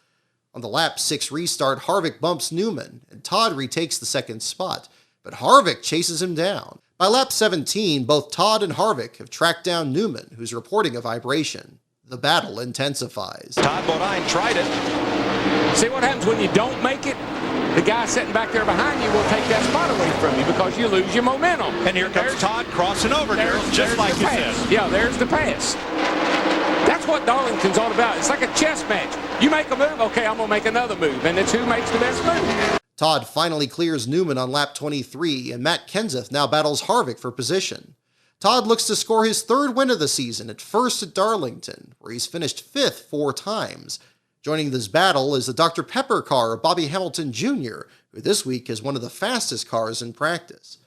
On the lap 6 restart, Harvick bumps Newman, and Todd retakes the second spot, but Harvick chases him down. By lap 17, both Todd and Harvick have tracked down Newman, who's reporting a vibration. The battle intensifies. Todd Bodine tried it. See what happens when you don't make it? The guy sitting back there behind you will take that spot away from you because you lose your momentum. And here comes Todd crossing over, Darryl, just like you said. Yeah, there's the pass. That's what Darlington's all about. It's like a chess match. You make a move, okay, I'm going to make another move, and it's who makes the best move. Todd finally clears Newman on lap 23, and Matt Kenseth now battles Harvick for position. Todd looks to score his 3rd win of the season, at first at Darlington, where he's finished 5th 4 times. Joining this battle is the Dr. Pepper car of Bobby Hamilton Jr., who this week is one of the fastest cars in practice.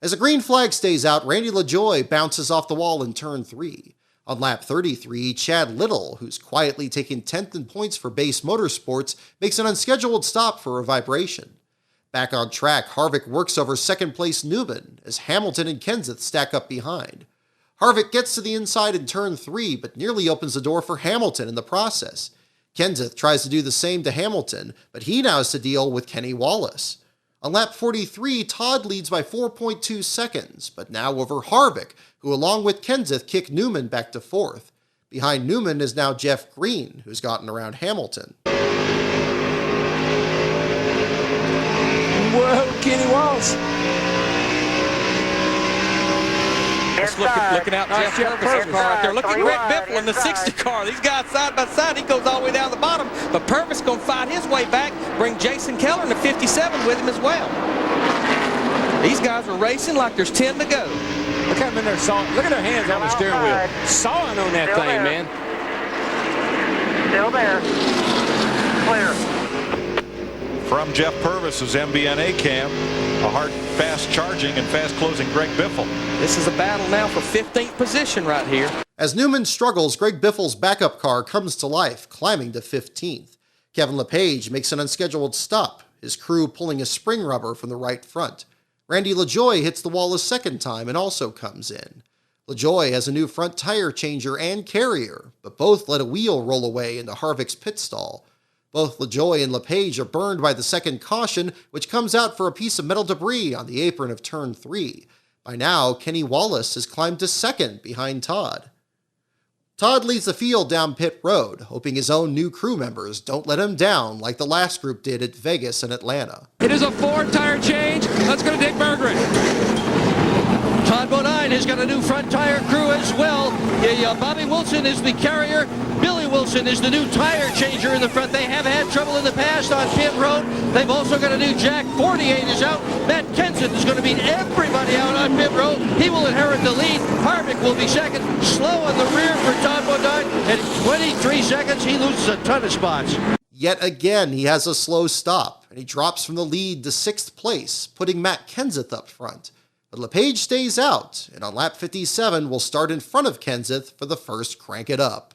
As the green flag stays out, Randy LaJoie bounces off the wall in turn 3. On lap 33, Chad Little, who's quietly taken 10th in points for Base Motorsports, makes an unscheduled stop for a vibration. Back on track, Harvick works over second-place Newman as Hamilton and Kenseth stack up behind. Harvick gets to the inside in turn 3, but nearly opens the door for Hamilton in the process. Kenseth tries to do the same to Hamilton, but he now has to deal with Kenny Wallace. On lap 43, Todd leads by 4.2 seconds, but now over Harvick, who along with Kenseth kick Newman back to 4th. Behind Newman is now Jeff Green, who's gotten around Hamilton. Whoa, Kenny Wallace. Looking out Jeff Purvis' car right there. Look at Greg Biffle in the 60 car. These guys side by side. He goes all the way down the bottom. But Purvis going to fight his way back, bring Jason Keller in the 57 with him as well. These guys are racing like there's 10 to go. Look at them in there sawing. Look at their hands on the steering wheel. Sawing on that thing, man. Still there. Clear. From Jeff Purvis's MBNA cam, a hard, fast charging and fast closing Greg Biffle. This is a battle now for 15th position right here. As Newman struggles, Greg Biffle's backup car comes to life, climbing to 15th. Kevin LePage makes an unscheduled stop, his crew pulling a spring rubber from the right front. Randy LaJoie hits the wall a second time and also comes in. LaJoie has a new front tire changer and carrier, but both let a wheel roll away into Harvick's pit stall. Both LaJoie and LePage are burned by the second caution, which comes out for a piece of metal debris on the apron of turn 3. By now, Kenny Wallace has climbed to 2nd behind Todd. Todd leads the field down pit road, hoping his own new crew members don't let him down like the last group did at Vegas and Atlanta. It is a 4-tire change. Let's go to Dick Berggren. Todd Bodine has got a new front tire crew as well. Bobby Wilson is the carrier. Billy Wilson is the new tire changer in the front. They have had trouble in the past on pit road. They've also got a new Jack. 48 is out. Matt Kenseth is going to beat everybody out on pit road. He will inherit the lead. Harvick will be second. Slow on the rear for Todd Bodine. And 23 seconds, he loses a ton of spots. Yet again, he has a slow stop, and he drops from the lead to 6th place, putting Matt Kenseth up front. But LePage stays out, and on lap 57 will start in front of Kenseth for the first Crank It Up.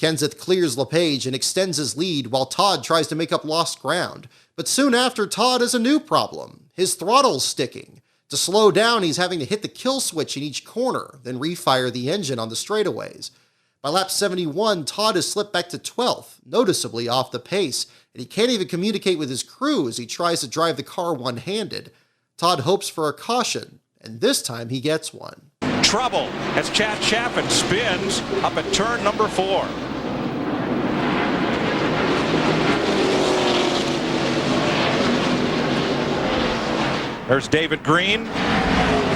Kenseth clears LePage and extends his lead while Todd tries to make up lost ground. But soon after, Todd has a new problem. His throttle's sticking. To slow down, he's having to hit the kill switch in each corner, then refire the engine on the straightaways. By lap 71, Todd has slipped back to 12th, noticeably off the pace, and he can't even communicate with his crew as he tries to drive the car one-handed. Todd hopes for a caution, and this time he gets one. Trouble as Chad Chaffin spins up at turn number 4. There's David Green,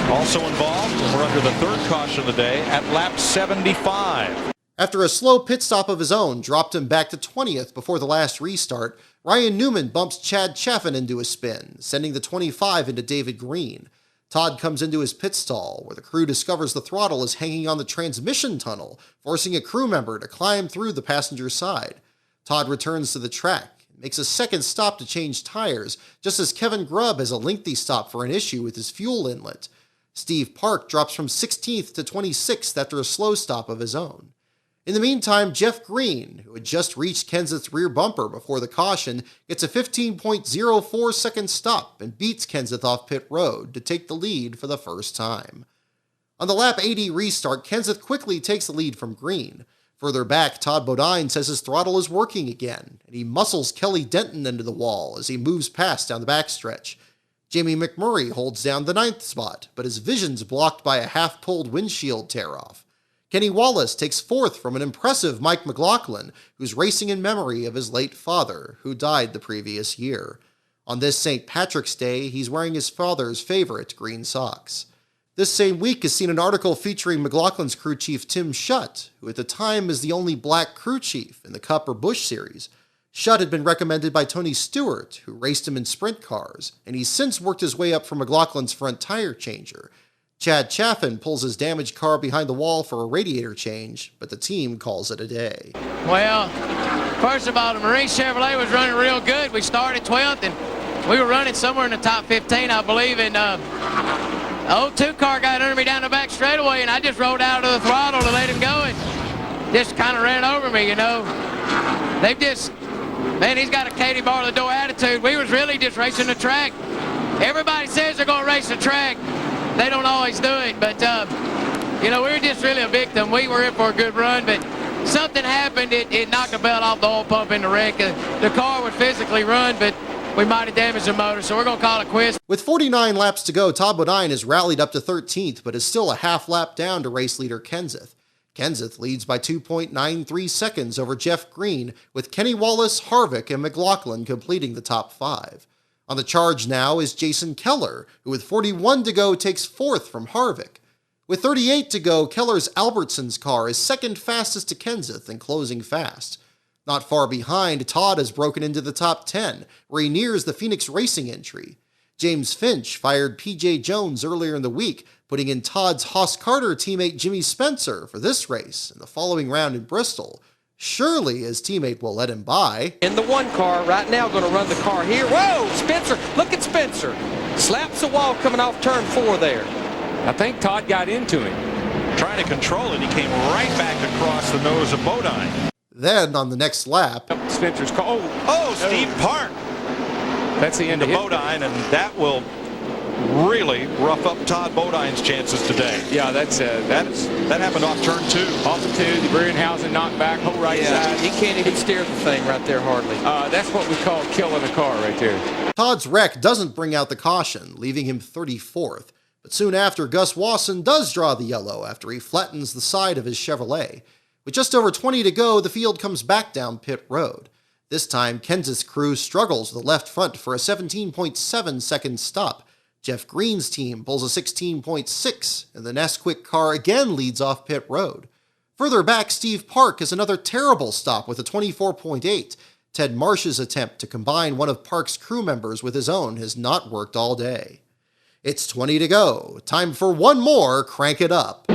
also involved. We're under the third caution of the day at lap 75. After a slow pit stop of his own dropped him back to 20th before the last restart, Ryan Newman bumps Chad Chaffin into a spin, sending the 25 into David Green. Todd comes into his pit stall, where the crew discovers the throttle is hanging on the transmission tunnel, forcing a crew member to climb through the passenger side. Todd returns to the track, makes a second stop to change tires, just as Kevin Grubb has a lengthy stop for an issue with his fuel inlet. Steve Park drops from 16th to 26th after a slow stop of his own. In the meantime, Jeff Green, who had just reached Kenseth's rear bumper before the caution, gets a 15.04 second stop and beats Kenseth off pit road to take the lead for the first time. On the lap 80 restart, Kenseth quickly takes the lead from Green. Further back, Todd Bodine says his throttle is working again, and he muscles Kelly Denton into the wall as he moves past down the backstretch. Jamie McMurray holds down the 9th spot, but his vision's blocked by a half-pulled windshield tear-off. Kenny Wallace takes 4th from an impressive Mike McLaughlin, who's racing in memory of his late father, who died the previous year. On this St. Patrick's Day, he's wearing his father's favorite green socks. This same week has seen an article featuring McLaughlin's crew chief Tim Schutt, who at the time is the only black crew chief in the Cup or Busch Series. Schutt had been recommended by Tony Stewart, who raced him in sprint cars, and he's since worked his way up from McLaughlin's front tire changer. Chad Chaffin pulls his damaged car behind the wall for a radiator change, but the team calls it a day. Well, first of all, the Marine Chevrolet was running real good. We started 12th, and we were running somewhere in the top 15, I believe, and the 02 car got under me down the back straightaway, and I just rolled out of the throttle to let him go, and just kind of ran over me, you know. They've just, man, he's got a Katie bar the door attitude. We was really just racing the track. Everybody says they're going to race the track. They don't always do it, but, you know, we were just really a victim. We were in for a good run, but something happened. It knocked the belt off the oil pump in the wreck. The car would physically run, but we might have damaged the motor, so we're going to call it quits. With 49 laps to go, Todd Bodine has rallied up to 13th, but is still a half lap down to race leader Kenseth. Kenseth leads by 2.93 seconds over Jeff Green, with Kenny Wallace, Harvick, and McLaughlin completing the top 5. On the charge now is Jason Keller, who with 41 to go takes 4th from Harvick. With 38 to go, Keller's Albertson's car is second fastest to Kenseth and closing fast. Not far behind, Todd has broken into the top 10, where he nears the Phoenix Racing entry. James Finch fired P.J. Jones earlier in the week, putting in Todd's Haas Carter teammate Jimmy Spencer for this race in the following round in Bristol. Surely his teammate will let him by. In the 1 car right now, going to run the car here. Whoa, Spencer, look at Spencer. Slaps the wall coming off turn 4 there. I think Todd got into him. Trying to control it, he came right back across the nose of Bodine. Then, on the next lap, Spencer's car. Steve Park. That's the end of Bodine, and that will really rough up Todd Bodine's chances today. Yeah, that happened off turn 2. Off the 2, the Brewinghouse knocked back, whole right side. He can't even steer the thing right there hardly. That's what we call killing a car right there. Todd's wreck doesn't bring out the caution, leaving him 34th. But soon after, Gus Wasson does draw the yellow after he flattens the side of his Chevrolet. With just over 20 to go, the field comes back down pit road. This time, Kenseth's crew struggles with the left front for a 17.7 second stop. Jeff Green's team pulls a 16.6, and the Nesquik car again leads off pit road. Further back, Steve Park has another terrible stop with a 24.8. Ted Marsh's attempt to combine one of Park's crew members with his own has not worked all day. It's 20 to go. Time for one more Crank It Up.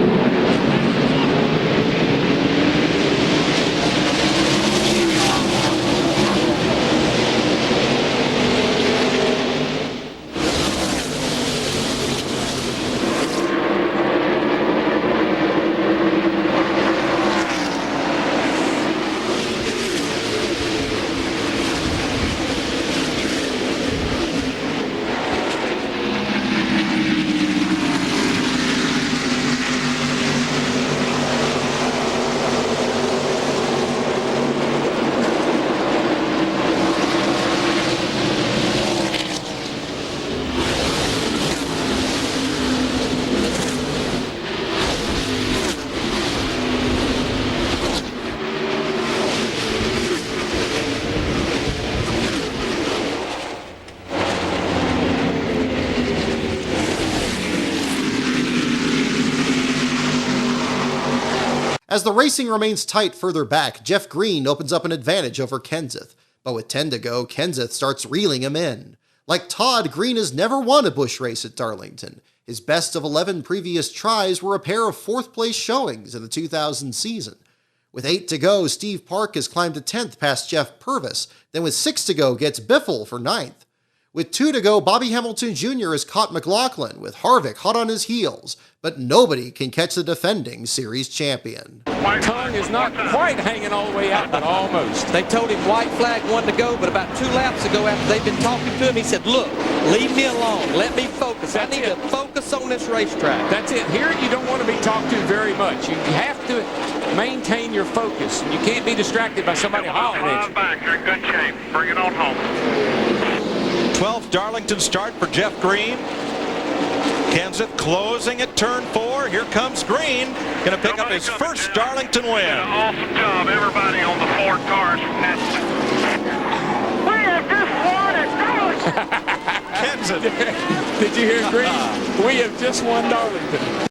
As the racing remains tight further back, Jeff Green opens up an advantage over Kenseth. But with 10 to go, Kenseth starts reeling him in. Like Todd, Green has never won a Busch race at Darlington. His best of 11 previous tries were a pair of fourth-place showings in the 2000 season. With 8 to go, Steve Park has climbed to 10th past Jeff Purvis, then with 6 to go gets Biffle for 9th. With 2 to go, Bobby Hamilton Jr. has caught McLaughlin, with Harvick hot on his heels, but nobody can catch the defending series champion. Tongue is not quite hanging all the way out, but almost. They told him white flag, 1 to go, but about 2 laps ago after they've been talking to him, he said, look, leave me alone. Let me focus. I need to focus on this racetrack. That's it. Here you don't want to be talked to very much. You have to maintain your focus. You can't be distracted by somebody hollering at you. Back. You're in good shape. Bring it on home. 12th Darlington start for Jeff Green. Kenseth closing at turn 4. Here comes Green. Going to pick up his first Darlington win. Awesome job, everybody on the Ford cars from Anniston. We have just won at Darlington. Kenseth. Did you hear Green? We have just won Darlington.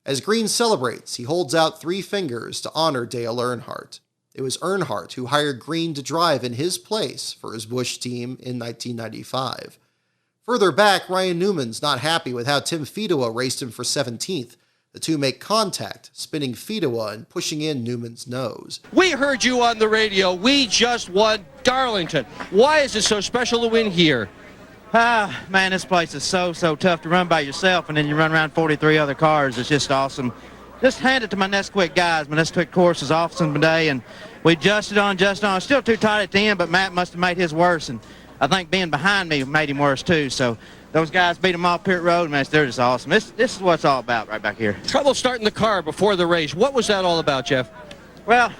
As Green celebrates, he holds out 3 fingers to honor Dale Earnhardt. It was Earnhardt who hired Green to drive in his place for his Busch team in 1995. Further back, Ryan Newman's not happy with how Tim Fedewa raced him for 17th. The two make contact, spinning Fedewa and pushing in Newman's nose. We heard you on the radio. We just won Darlington. Why is it so special to win here? Man, this place is so tough to run by yourself, and then you run around 43 other cars. It's just awesome. Just hand it to my Nesquik guys. My Nesquik course is awesome today, and we adjusted on. Still too tight at the end, but Matt must have made his worse, and I think being behind me made him worse too. So those guys beat him off pit road, man. They're just awesome. This is what it's all about right back here. Trouble starting the car before the race. What was that all about, Jeff? Well,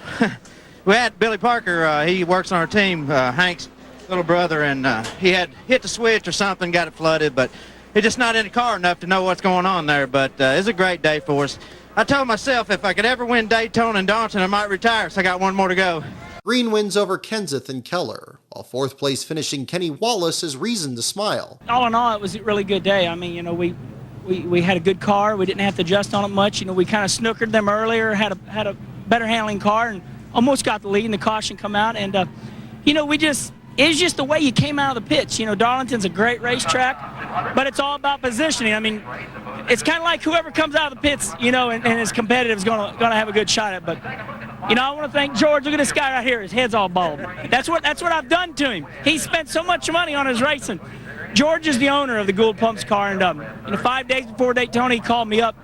we had Billy Parker. He works on our team, Hank's little brother, and he had hit the switch or something, got it flooded, but he's just not in the car enough to know what's going on there. But it's a great day for us. I told myself if I could ever win Daytona and Darlington, I might retire, so I got 1 more to go. Green wins over Kenseth and Keller, while 4th place finishing Kenny Wallace has reason to smile. All in all, it was a really good day. I mean, we had a good car. We didn't have to adjust on it much. We kind of snookered them earlier, had a better handling car, and almost got the lead, and the caution come out. And, it's just the way you came out of the pits. Darlington's a great racetrack, but it's all about positioning. I mean, it's kind of like whoever comes out of the pits, and is competitive is going to have a good shot at it. But, I want to thank George. Look at this guy right here. His head's all bald. That's what I've done to him. He spent so much money on his racing. George is the owner of the Gould Pumps car, and 5 days before Daytona, he called me up.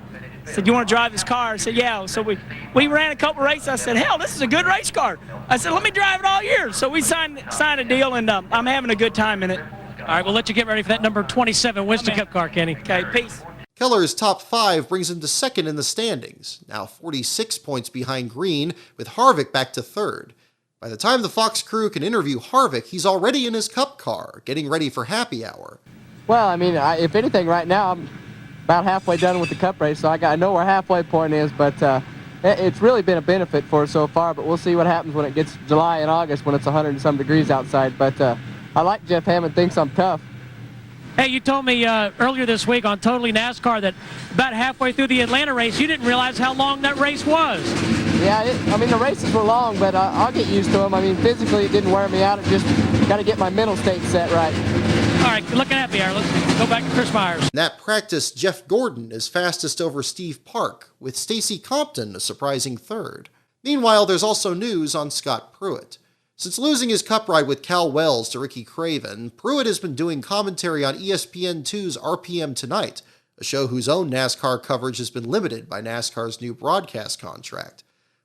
Said, "You want to drive this car?" I said, "Yeah." So we ran a couple races. I said, "Hell, this is a good race car." I said, "Let me drive it all year." So we signed a deal, and I'm having a good time in it. All right, we'll let you get ready for that number 27 Winston Cup car, Kenny. Okay, peace. Keller's top 5 brings him to 2nd in the standings, now 46 points behind Green, with Harvick back to 3rd. By the time the Fox crew can interview Harvick, he's already in his Cup car, getting ready for happy hour. Well, I mean, if anything, right now I'm about halfway done with the Cup race, so I know where halfway point is, but it's really been a benefit for us so far, but we'll see what happens when it gets July and August when it's 100 and some degrees outside. But I like Jeff Hammond thinks I'm tough. Hey, you told me earlier this week on Totally NASCAR that about halfway through the Atlanta race, you didn't realize how long that race was. Yeah, the races were long, but I'll get used to them. I mean, physically it didn't wear me out. It just got to get my mental state set right. All right, good looking happy hour. Let's go back to Chris Myers. In that practice, Jeff Gordon is fastest over Steve Park, with Stacy Compton a surprising 3rd. Meanwhile, there's also news on Scott Pruitt. Since losing his Cup ride with Cal Wells to Ricky Craven, Pruitt has been doing commentary on ESPN2's RPM Tonight, a show whose own NASCAR coverage has been limited by NASCAR's new broadcast contract.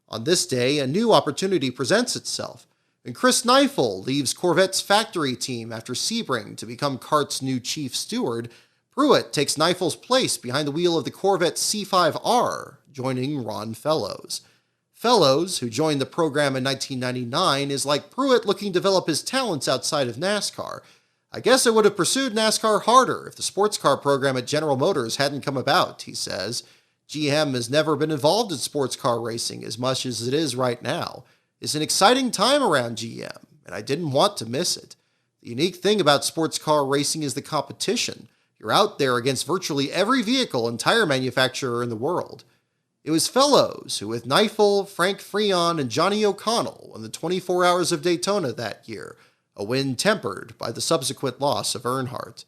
On this day, a new opportunity presents itself, and Chris Neifel leaves Corvette's factory team after Sebring to become CART's new chief steward. Pruitt takes Neifel's place behind the wheel of the Corvette C5R, joining Ron Fellows. Fellows, who joined the program in 1999, is like Pruitt looking to develop his talents outside of NASCAR. "I guess I would have pursued NASCAR harder if the sports car program at General Motors hadn't come about," he says. GM has never been involved in sports car racing as much as it is right now. It's an exciting time around GM, and I didn't want to miss it. The unique thing about sports car racing is the competition. You're out there against virtually every vehicle and tire manufacturer in the world. It was Fellows who, with Neifel, Frank Freon, and Johnny O'Connell, won the 24 Hours of Daytona that year, a win tempered by the subsequent loss of Earnhardt.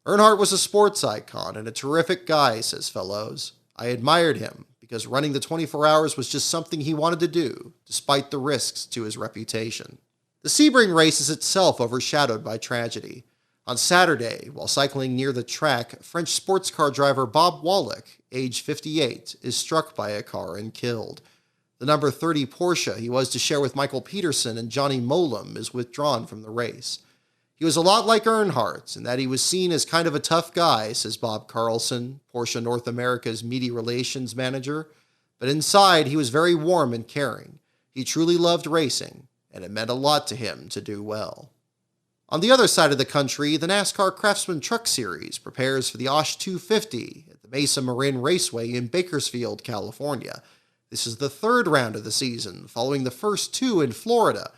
Earnhardt was a sports icon and a terrific guy, says Fellows. I admired him because running the 24 Hours was just something he wanted to do, despite the risks to his reputation. The Sebring race is itself overshadowed by tragedy. On Saturday, while cycling near the track, French sports car driver Bob Wallach, age 58, is struck by a car and killed. The number 30 Porsche he was to share with Michael Peterson and Johnny Mollem is withdrawn from the race. He was a lot like Earnhardt in that he was seen as kind of a tough guy, says Bob Carlson, Porsche North America's media relations manager. But inside, he was very warm and caring. He truly loved racing, and it meant a lot to him to do well. On the other side of the country, the NASCAR Craftsman Truck Series prepares for the Osh 250 at the Mesa Marin Raceway in Bakersfield, California. This is the third round of the season, following the first two in Florida.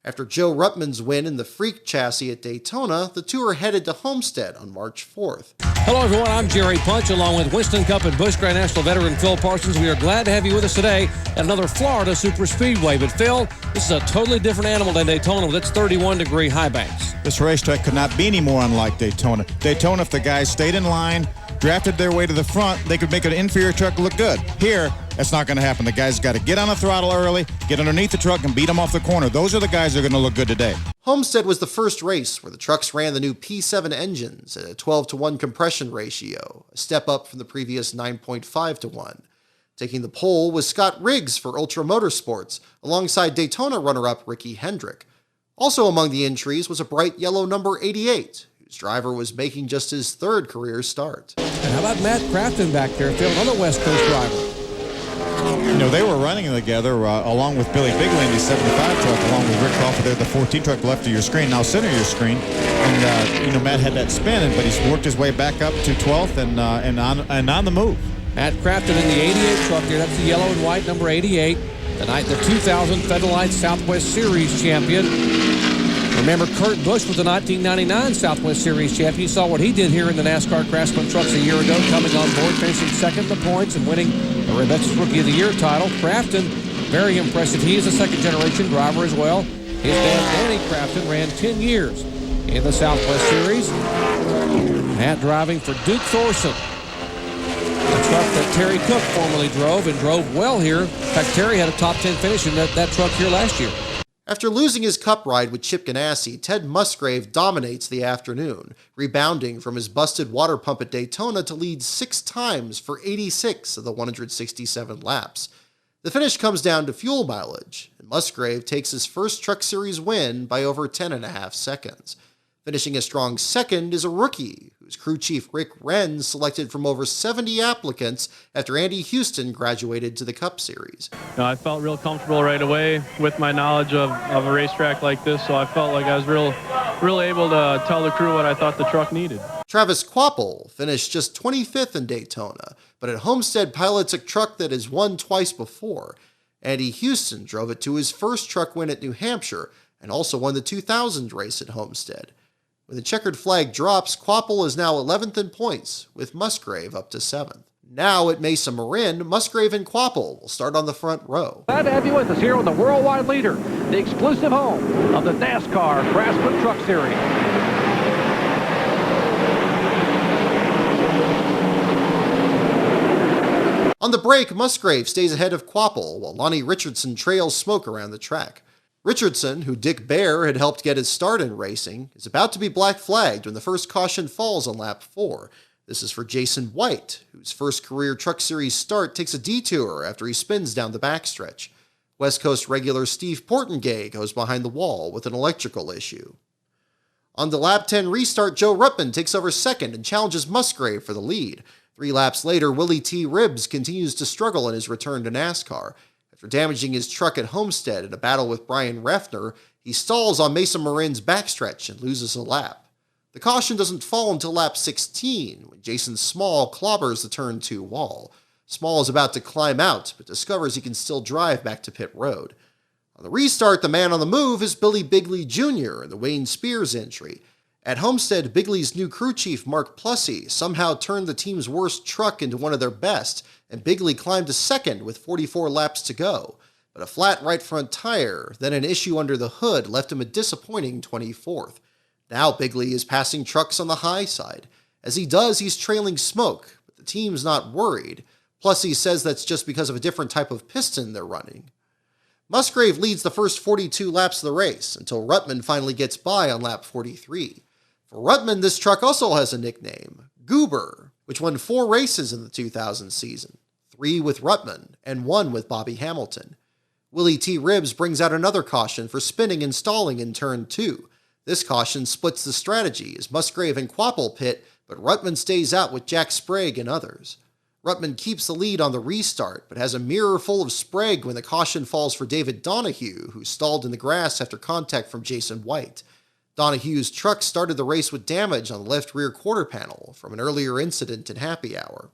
After Joe Ruttman's win in the Freak Chassis at Daytona, the Tour headed to Homestead on March 4th. Hello, everyone. I'm Jerry Punch, along with Winston Cup and Busch Grand National veteran Phil Parsons. We are glad to have you with us today at another Florida Super Speedway. But, Phil, this is a totally different animal than Daytona with its 31-degree high banks. This racetrack could not be any more unlike Daytona. Daytona, if the guys stayed in line, drafted their way to the front, they could make an inferior truck look good. Here, that's not going to happen. The guys got to get on the throttle early, get underneath the truck, and beat them off the corner. Those are the guys that are going to look good today. Homestead was the first race where the trucks ran the new P7 engines at a 12-to-1 compression ratio, a step up from the previous 9.5-to-1. Taking the pole was Scott Riggs for Ultra Motorsports, alongside Daytona runner-up Ricky Hendrick. Also among the entries was a bright yellow number 88, whose driver was making just his third career start. And how about Matt Crafton back there, Phil, another West Coast driver? You know, they were running together along with Billy Bigley in the 75 truck, along with Rick Crawford there, the 14 truck left of your screen, now center of your screen. And, Matt had that spin, but he's worked his way back up to 12th and on the move. Matt Crafton in the 88 truck here. That's the yellow and white number 88. The 2000 Federal Southwest Series champion. Remember, Kurt Busch was the 1999 Southwest Series champion. You saw what he did here in the NASCAR Craftsman trucks a year ago, coming on board, finishing second in the points and winning the Rebecca's Rookie of the Year title. Crafton, very impressive. He is a second-generation driver as well. His dad, Danny Crafton, ran 10 years in the Southwest Series. Matt driving for Duke Thorson, a truck that Terry Cook formerly drove and drove well here. In fact, Terry had a top 10 finish in that truck here last year. After losing his cup ride with Chip Ganassi, Ted Musgrave dominates the afternoon, rebounding from his busted water pump at Daytona to lead 6 times for 86 of the 167 laps. The finish comes down to fuel mileage, and Musgrave takes his first Truck Series win by over 10.5 seconds. Finishing a strong second is a rookie, whose crew chief Rick Wren selected from over 70 applicants after Andy Houston graduated to the Cup Series. I felt real comfortable right away with my knowledge of a racetrack like this, so I felt like I was real able to tell the crew what I thought the truck needed. Travis Kvapil finished just 25th in Daytona, but at Homestead pilots a truck that has won twice before. Andy Houston drove it to his first truck win at New Hampshire and also won the 2000 race at Homestead. When the checkered flag drops, Kvapil is now 11th in points, with Musgrave up to 7th. Now at Mesa Marin, Musgrave and Kvapil will start on the front row. Glad to have you with us here with the worldwide leader, the exclusive home of the NASCAR Craftsman Truck Series. On the break, Musgrave stays ahead of Kvapil, while Lonnie Richardson trails smoke around the track. Richardson, who Dick Bear had helped get his start in racing, is about to be black flagged when the first caution falls on lap 4. This is for Jason White, whose first career Truck Series start takes a detour after he spins down the backstretch. West Coast regular Steve Portengay goes behind the wall with an electrical issue. On the lap 10 restart, Joe Ruttman takes over second and challenges Musgrave for the lead. 3 laps later, Willie T. Ribbs continues to struggle in his return to NASCAR. After damaging his truck at Homestead in a battle with Brian Reffner, he stalls on Mesa Marin's backstretch and loses a lap. The caution doesn't fall until lap 16, when Jason Small clobbers the turn 2 wall. Small is about to climb out, but discovers he can still drive back to pit road. On the restart, the man on the move is Billy Bigley Jr. in the Wayne Spears entry. At Homestead, Bigley's new crew chief, Mark Plussy, somehow turned the team's worst truck into one of their best, and Bigley climbed to second with 44 laps to go. But a flat right front tire, then an issue under the hood, left him a disappointing 24th. Now Bigley is passing trucks on the high side. As he does, he's trailing Smoke, but the team's not worried. Plussy says that's just because of a different type of piston they're running. Musgrave leads the first 42 laps of the race, until Ruttman finally gets by on lap 43. For Ruttman, this truck also has a nickname, Goober, which won 4 races in the 2000 season, 3 with Ruttman and 1 with Bobby Hamilton. Willie T. Ribbs brings out another caution for spinning and stalling in turn 2. This caution splits the strategy as Musgrave and Quapple pit, but Ruttman stays out with Jack Sprague and others. Ruttman keeps the lead on the restart, but has a mirror full of Sprague when the caution falls for David Donahue, who stalled in the grass after contact from Jason White. Donahue's truck started the race with damage on the left rear quarter panel from an earlier incident in Happy Hour.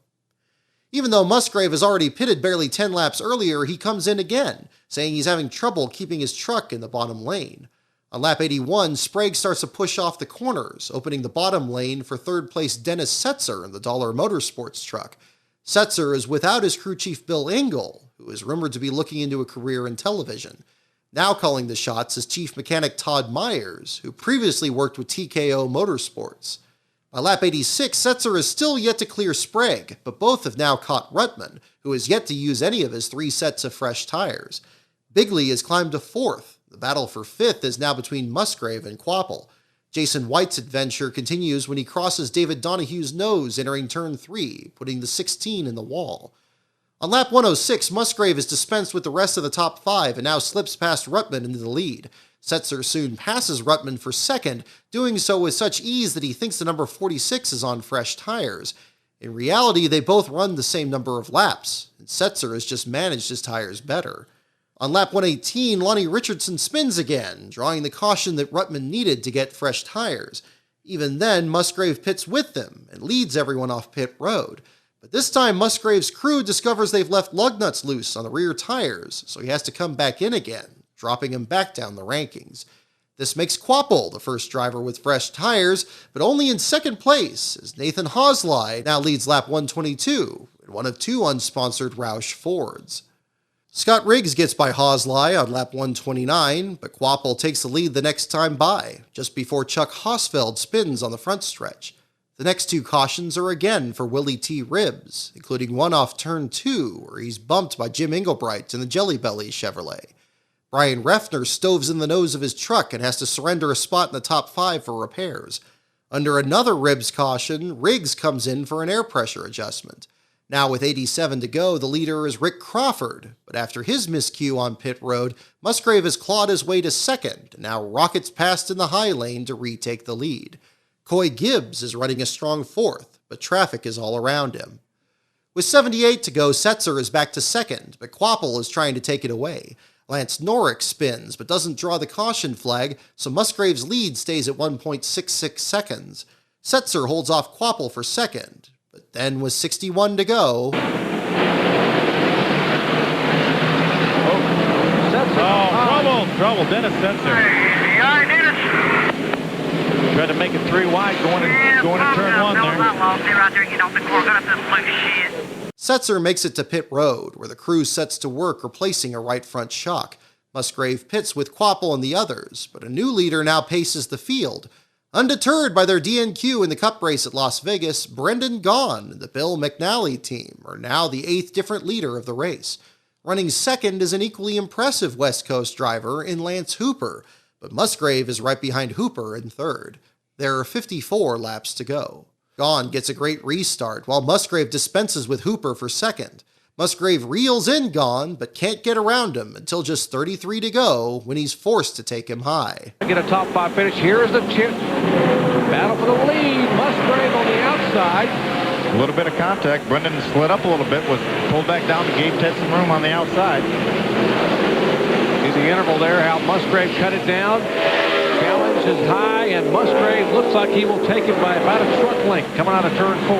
Even though Musgrave has already pitted barely 10 laps earlier, he comes in again, saying he's having trouble keeping his truck in the bottom lane. On lap 81, Sprague starts to push off the corners, opening the bottom lane for third-place Dennis Setzer in the Dollar Motorsports truck. Setzer is without his crew chief Bill Engel, who is rumored to be looking into a career in television. Now calling the shots is chief mechanic Todd Myers, who previously worked with TKO Motorsports. By lap 86, Setzer is still yet to clear Sprague, but both have now caught Ruttman, who has yet to use any of his 3 sets of fresh tires. Bigley has climbed to 4th. The battle for 5th is now between Musgrave and Quapple. Jason White's adventure continues when he crosses David Donahue's nose entering turn 3, putting the 16 in the wall. On lap 106, Musgrave is dispensed with the rest of the top 5 and now slips past Ruttman into the lead. Setzer soon passes Ruttman for second, doing so with such ease that he thinks the number 46 is on fresh tires. In reality, they both run the same number of laps, and Setzer has just managed his tires better. On lap 118, Lonnie Richardson spins again, drawing the caution that Ruttman needed to get fresh tires. Even then, Musgrave pits with them and leads everyone off pit road. But this time, Musgrave's crew discovers they've left lug nuts loose on the rear tires, so he has to come back in again, dropping him back down the rankings. This makes Quapple the first driver with fresh tires, but only in second place, as Nathan Hosley now leads lap 122 in one of 2 unsponsored Roush Fords. Scott Riggs gets by Hosley on lap 129, but Quapple takes the lead the next time by, just before Chuck Hosfeld spins on the front stretch. The next 2 cautions are again for Willie T. Ribbs, including one off turn 2, where he's bumped by Jim Engelbright in the Jelly Belly Chevrolet. Brian Refner stoves in the nose of his truck and has to surrender a spot in the top 5 for repairs. Under another Ribbs caution, Riggs comes in for an air pressure adjustment. Now with 87 to go, the leader is Rick Crawford, but after his miscue on pit road, Musgrave has clawed his way to second and now rockets past in the high lane to retake the lead. Coy Gibbs is running a strong 4th, but traffic is all around him. With 78 to go, Setzer is back to second, but Quapple is trying to take it away. Lance Norrick spins, but doesn't draw the caution flag, so Musgrave's lead stays at 1.66 seconds. Setzer holds off Quapple for second, but then with 61 to go... Trouble, Dennis Setzer. Yeah, Dennis. Tried to make it 3 wide going in turn 1 there. Right there, get off the car, got up this blue shit. Setzer makes it to pit road, where the crew sets to work replacing a right front shock. Musgrave pits with Quapple and the others, but a new leader now paces the field. Undeterred by their DNQ in the Cup race at Las Vegas, Brendan Gaughan and the Bill McNally team are now the 8th different leader of the race. Running second is an equally impressive West Coast driver in Lance Hooper, but Musgrave is right behind Hooper in third. There are 54 laps to go. Gaughan gets a great restart, while Musgrave dispenses with Hooper for second. Musgrave reels in Gaughan, but can't get around him until just 33 to go, when he's forced to take him high. Get a top 5 finish. Here is the chip. Battle for the lead. Musgrave on the outside. A little bit of contact. Brendan slid up a little bit, was pulled back down to gave Ted some room on the outside. See the interval there, how Musgrave cut it down. Challenge is high, and Musgrave looks like he will take it by about a truck length coming out of turn 4.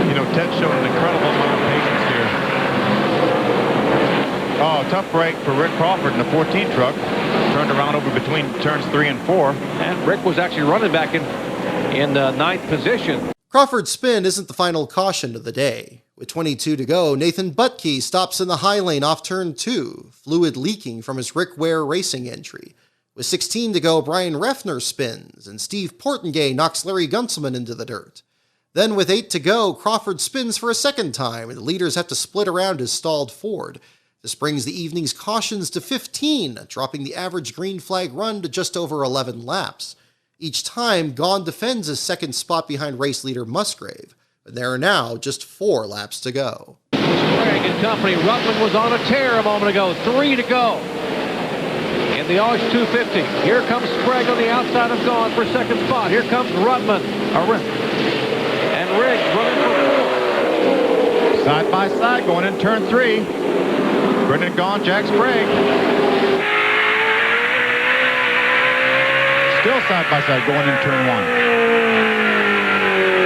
You know, Ted showed an incredible amount of patience here. Oh, tough break for Rick Crawford in the 14 truck. turned around over between turns 3 and 4. And Rick was actually running back in the 9th position. Crawford's spin isn't the final caution of the day. With 22 to go, Nathan Butke stops in the high lane off turn 2, fluid leaking from his Rick Ware Racing entry. With 16 to go, Brian Refner spins, and Steve Portengay knocks Larry Gunselman into the dirt. Then with 8 to go, Crawford spins for a second time, and the leaders have to split around his stalled Ford. This brings the evening's cautions to 15, dropping the average green flag run to just over 11 laps. Each time, Gaughan defends his second spot behind race leader Musgrave, but there are now just 4 laps to go. Sprague and company. Rutland was on a tear a moment ago. 3 to go in the Osh 250. Here comes Sprague on the outside of Gaughan for second spot. Here comes Rutland. And Riggs running for 4. Side by side going in turn 3. Brendan Gaughan, Jack Sprague. Still side by side going in turn 1.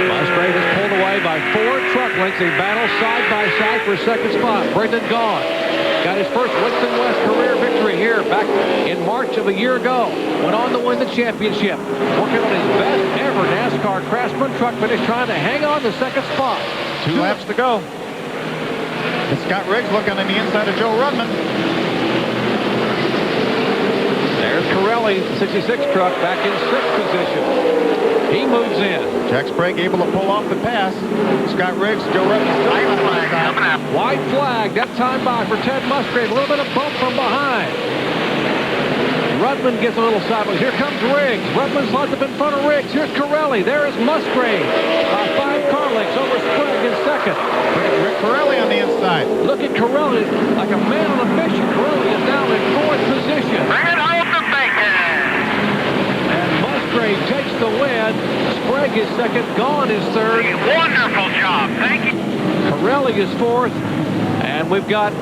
Musgrave is pulled away by 4 truck lengths. They battle side by side for second spot. Brendan Gaughan got his first Winston West career victory here back in March of a year ago. Went on to win the championship. Working on his best ever NASCAR Craftsman truck finish, trying to hang on to second spot. 2 laps to go. And Scott Riggs looking on the inside of Joe Rudman. There's Corelli, 66 truck, back in 6th position. He moves in. Jack Sprague able to pull off the pass. Scott Riggs, Joe Rudman still flag. White flag, that time by for Ted Musgrave. A little bit of bump from behind. Rudman gets a little sideways. Here comes Riggs. Rudman slides up in front of Riggs. Here's Corelli. There is Musgrave by 5 car lengths over Sprague in second. Rick Corelli on the inside. Look at Corelli like a man on a mission. Corelli is now in 4th position. Bring it home to Bacon. And Musgrave takes the win. Sprague is second. Gaughan is third. Wonderful job. Thank you. Corelli is 4th. And we've got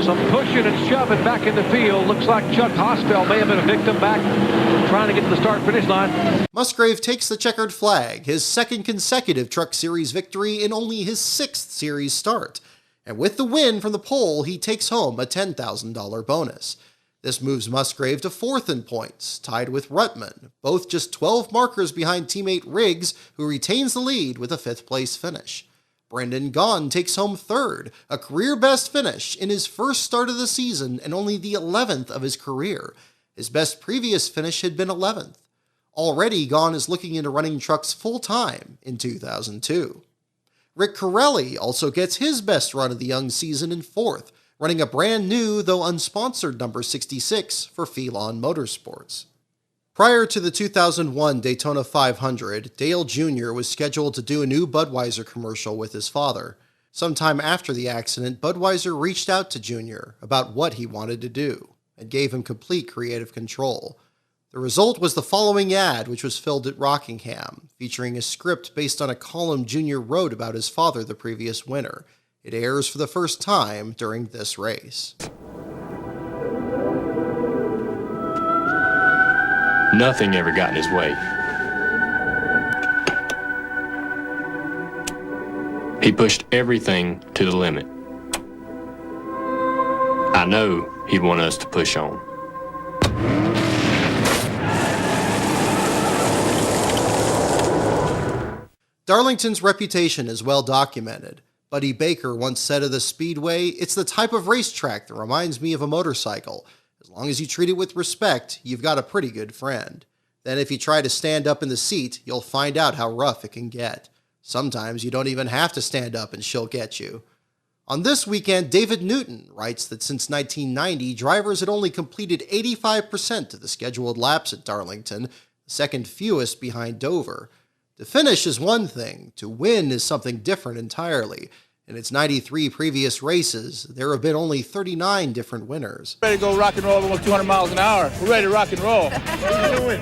some pushing and shoving back in the field. Looks like Chuck Hosfeld may have been a victim back trying to get to the start-finish line. Musgrave takes the checkered flag, his second consecutive Truck Series victory in only his 6th Series start. And with the win from the pole, he takes home a $10,000 bonus. This moves Musgrave to 4th in points, tied with Rutman, both just 12 markers behind teammate Riggs, who retains the lead with a 5th-place finish. Brendan Gaughan takes home 3rd, a career-best finish in his first start of the season and only the 11th of his career. His best previous finish had been 11th. Already, Gaughan is looking into running trucks full-time in 2002. Rick Corelli also gets his best run of the young season in 4th, running a brand new, though unsponsored number 66 for Phelon Motorsports. Prior to the 2001 Daytona 500, Dale Jr. was scheduled to do a new Budweiser commercial with his father. Sometime after the accident, Budweiser reached out to Jr. about what he wanted to do, and gave him complete creative control. The result was the following ad, which was filmed at Rockingham, featuring a script based on a column Jr. wrote about his father the previous winter. It airs for the first time during this race. Nothing ever got in his way. He pushed everything to the limit. I know he'd want us to push on. Darlington's reputation is well documented. Buddy Baker once said of the Speedway, "It's the type of racetrack that reminds me of a motorcycle. As long as you treat it with respect, you've got a pretty good friend. Then if you try to stand up in the seat, you'll find out how rough it can get. Sometimes you don't even have to stand up and she'll get you." On this weekend, David Newton writes that since 1990, drivers had only completed 85% of the scheduled laps at Darlington, the second fewest behind Dover. To finish is one thing, to win is something different entirely. In its 93 previous races, there have been only 39 different winners. Ready to go rock and roll almost 200 miles an hour. We're ready to rock and roll. Who's doing?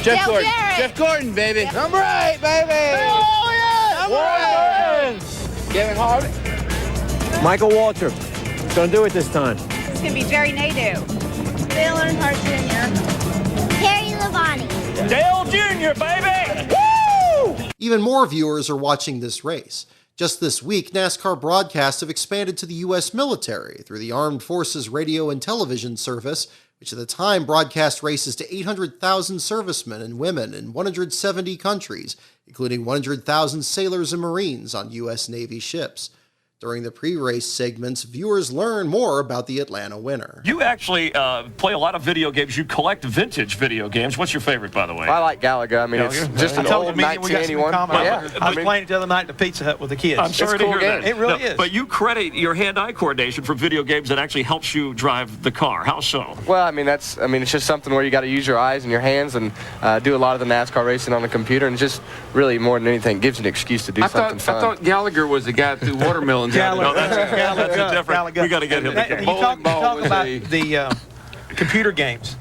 Jeff Gordon. Jeff Gordon, baby. Number 8, baby. Oh, yeah. Number 8. Kevin Harvick. Michael Walter. He's going to do it this time. It's going to be Jerry Nadeau. Dale Earnhardt Jr. Terry Labonte. Dale Jr., baby. Woo! Even more viewers are watching this race. Just this week, NASCAR broadcasts have expanded to the U.S. military through the Armed Forces Radio and Television Service, which at the time broadcast races to 800,000 servicemen and women in 170 countries, including 100,000 sailors and Marines on U.S. Navy ships. During the pre-race segments, viewers learn more about the Atlanta winner. You actually play a lot of video games. You collect vintage video games. What's your favorite, by the way? I like Galaga. I mean, it's just an old 1981. Yeah. I was playing it the other night at the Pizza Hut with the kids. I'm sorry to hear that. It really is. But you credit your hand-eye coordination for video games that actually helps you drive the car. How so? Well, I mean, it's just something where you got to use your eyes and your hands and do a lot of the NASCAR racing on the computer, and just really more than anything gives you an excuse to do something fun. I thought Gallagher was the guy through watermelons. Gallagher. No, that's a different. We got to get him. You talk about the computer games.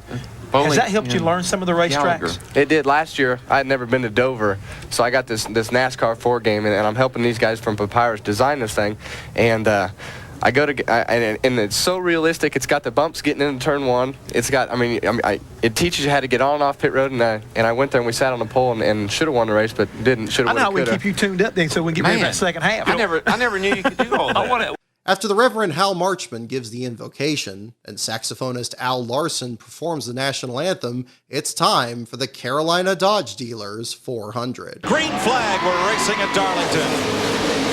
Has that helped you learn some of the racetracks? It did. Last year, I had never been to Dover, so I got this NASCAR 4 game, and I'm helping these guys from Papyrus design this thing, and I go to, and it's so realistic. It's got the bumps getting into turn 1. It's got, it teaches you how to get on and off pit road, and I went there and we sat on the pole and should have won the race, but didn't. Should have. I know how we keep you tuned up then, so we can get ready for that second half. I never knew you could do all that. After the Reverend Hal Marchman gives the invocation and saxophonist Al Larson performs the national anthem, it's time for the Carolina Dodge Dealers 400. Green flag, we're racing at Darlington.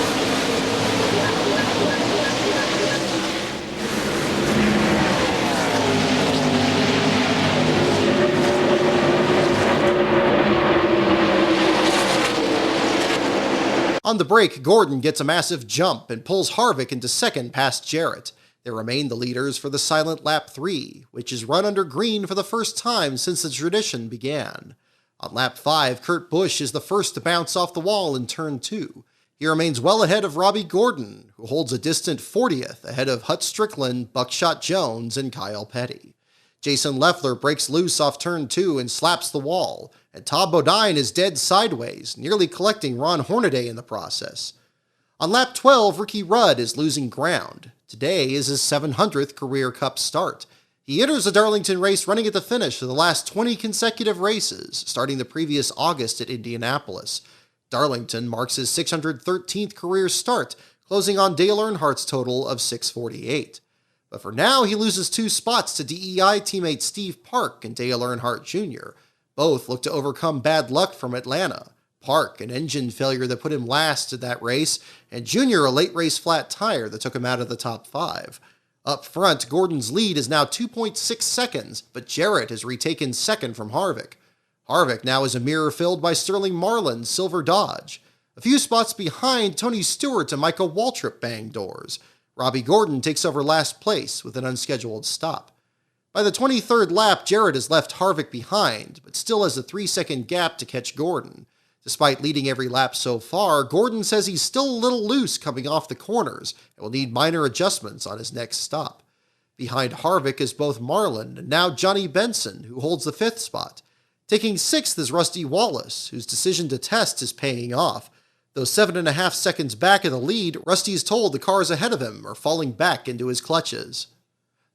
On the break, Gordon gets a massive jump and pulls Harvick into second past Jarrett. They remain the leaders for the silent lap 3, which is run under green for the first time since the tradition began. On lap 5, Kurt Busch is the first to bounce off the wall in turn 2. He remains well ahead of Robbie Gordon, who holds a distant 40th ahead of Hut Strickland, Buckshot Jones, and Kyle Petty. Jason Leffler breaks loose off turn 2 and slaps the wall, and Todd Bodine is dead sideways, nearly collecting Ron Hornaday in the process. On lap 12, Ricky Rudd is losing ground. Today is his 700th career Cup start. He enters the Darlington race running at the finish of the last 20 consecutive races, starting the previous August at Indianapolis. Darlington marks his 613th career start, closing on Dale Earnhardt's total of 648. But for now, he loses 2 spots to DEI teammate Steve Park and Dale Earnhardt Jr. Both look to overcome bad luck from Atlanta. Park, an engine failure that put him last in that race, and Jr., a late race flat tire that took him out of the top 5. Up front, Gordon's lead is now 2.6 seconds, but Jarrett has retaken second from Harvick. Harvick now is a mirror filled by Sterling Marlin's silver Dodge. A few spots behind, Tony Stewart and Michael Waltrip bang doors. Robbie Gordon takes over last place with an unscheduled stop. By the 23rd lap, Jarrett has left Harvick behind, but still has a 3-second gap to catch Gordon. Despite leading every lap so far, Gordon says he's still a little loose coming off the corners and will need minor adjustments on his next stop. Behind Harvick is both Marlin and now Johnny Benson, who holds the 5th spot. Taking 6th is Rusty Wallace, whose decision to test is paying off. Though 7.5 seconds back in the lead, Rusty is told the cars ahead of him are falling back into his clutches.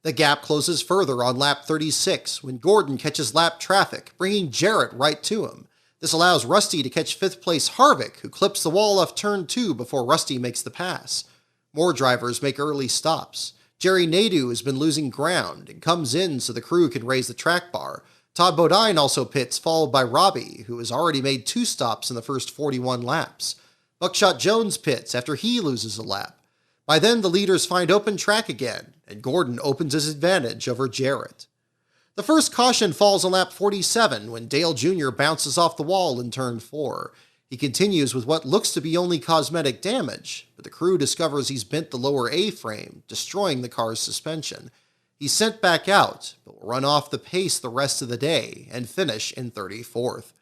The gap closes further on lap 36 when Gordon catches lap traffic, bringing Jarrett right to him. This allows Rusty to catch 5th place Harvick, who clips the wall off turn 2 before Rusty makes the pass. More drivers make early stops. Jerry Nadeau has been losing ground and comes in so the crew can raise the track bar. Todd Bodine also pits, followed by Robbie, who has already made 2 stops in the first 41 laps. Buckshot Jones pits after he loses a lap. By then, the leaders find open track again, and Gordon opens his advantage over Jarrett. The first caution falls on lap 47 when Dale Jr. bounces off the wall in turn 4. He continues with what looks to be only cosmetic damage, but the crew discovers he's bent the lower A-frame, destroying the car's suspension. He's sent back out, but will run off the pace the rest of the day and finish in 34th.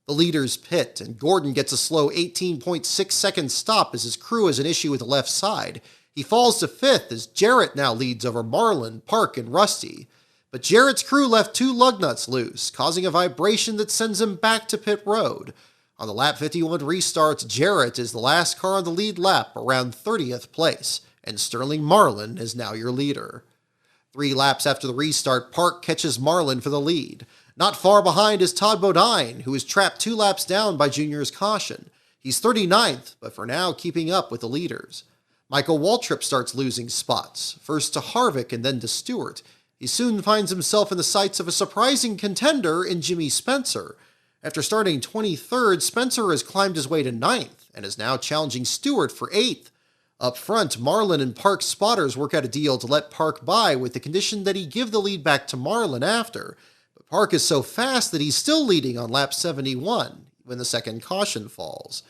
The leaders pit, and Gordon gets a slow 18.6 second stop as his crew has an issue with the left side. He falls to 5th as Jarrett now leads over Marlin, Park, and Rusty. But Jarrett's crew left 2 lug nuts loose, causing a vibration that sends him back to pit road. On the lap 51 restart, Jarrett is the last car on the lead lap around 30th place, and Sterling Marlin is now your leader. 3 laps after the restart, Park catches Marlin for the lead. Not far behind is Todd Bodine, who is trapped 2 laps down by Junior's caution. He's 39th, but for now keeping up with the leaders. Michael Waltrip starts losing spots, first to Harvick and then to Stewart. he soon finds himself in the sights of a surprising contender in Jimmy Spencer. After starting 23rd, Spencer has climbed his way to 9th and is now challenging Stewart for 8th. Up front, Marlin and Park's spotters work out a deal to let Park by with the condition that he give the lead back to Marlin after. But Park is so fast that he's still leading on lap 71 when the second caution falls.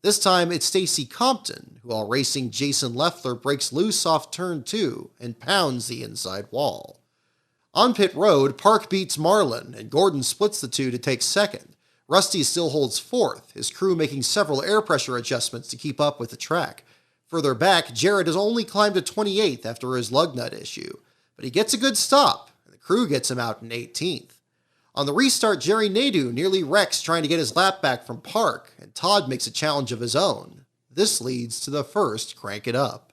This time, it's Stacy Compton, who while racing Jason Leffler breaks loose off turn 2 and pounds the inside wall. On pit road, Park beats Marlin, and Gordon splits the two to take second. Rusty still holds 4th, his crew making several air pressure adjustments to keep up with the track. Further back, Jarrett has only climbed to 28th after his lug nut issue, but he gets a good stop, and the crew gets him out in 18th. On the restart, Jerry Nadeau nearly wrecks trying to get his lap back from Park, and Todd makes a challenge of his own. This leads to the first Crank It Up.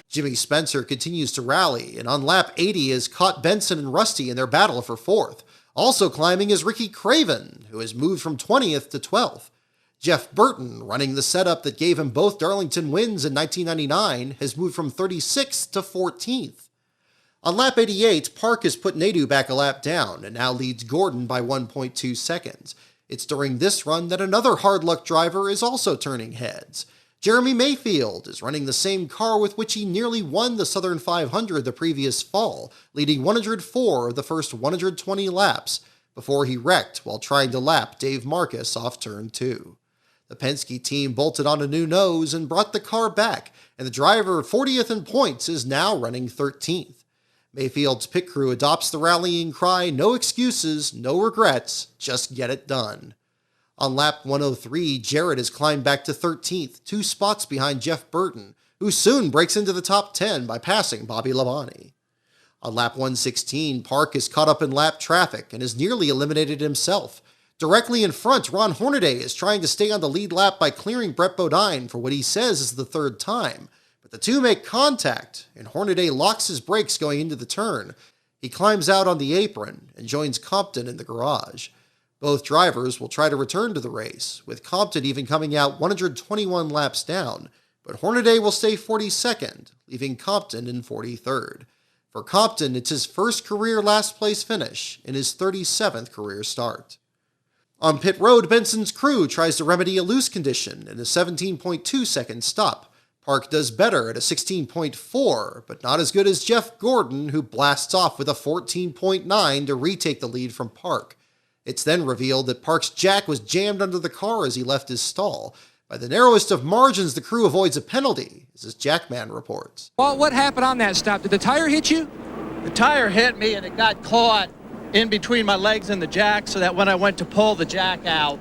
Jimmy Spencer continues to rally, and on lap 80 has caught Benson and Rusty in their battle for 4th. Also climbing is Ricky Craven, who has moved from 20th to 12th. Jeff Burton, running the setup that gave him both Darlington wins in 1999, has moved from 36th to 14th. On lap 88, Park has put Nadeau back a lap down and now leads Gordon by 1.2 seconds. It's during this run that another hard luck driver is also turning heads. Jeremy Mayfield is running the same car with which he nearly won the Southern 500 the previous fall, leading 104 of the first 120 laps, before he wrecked while trying to lap Dave Marcus off turn 2. The Penske team bolted on a new nose and brought the car back, and the driver 40th in points is now running 13th. Mayfield's pit crew adopts the rallying cry, "No excuses, no regrets, just get it done." On lap 103, Jarrett has climbed back to 13th, 2 spots behind Jeff Burton, who soon breaks into the top 10 by passing Bobby Labonte. On lap 116, Park is caught up in lap traffic and has nearly eliminated himself. Directly in front, Ron Hornaday is trying to stay on the lead lap by clearing Brett Bodine for what he says is the 3rd time, but the two make contact, and Hornaday locks his brakes going into the turn. He climbs out on the apron and joins Compton in the garage. Both drivers will try to return to the race, with Compton even coming out 121 laps down, but Hornaday will stay 42nd, leaving Compton in 43rd. For Compton, it's his first career last-place finish and his 37th career start. On pit road, Benson's crew tries to remedy a loose condition in a 17.2-second stop. Park does better at a 16.4, but not as good as Jeff Gordon, who blasts off with a 14.9 to retake the lead from Park. It's then revealed that Park's jack was jammed under the car as he left his stall. By the narrowest of margins, the crew avoids a penalty, as his Jackman reports. Well, what happened on that stop? Did the tire hit you? The tire hit me and it got caught in between my legs and the jack, so that when I went to pull the jack out,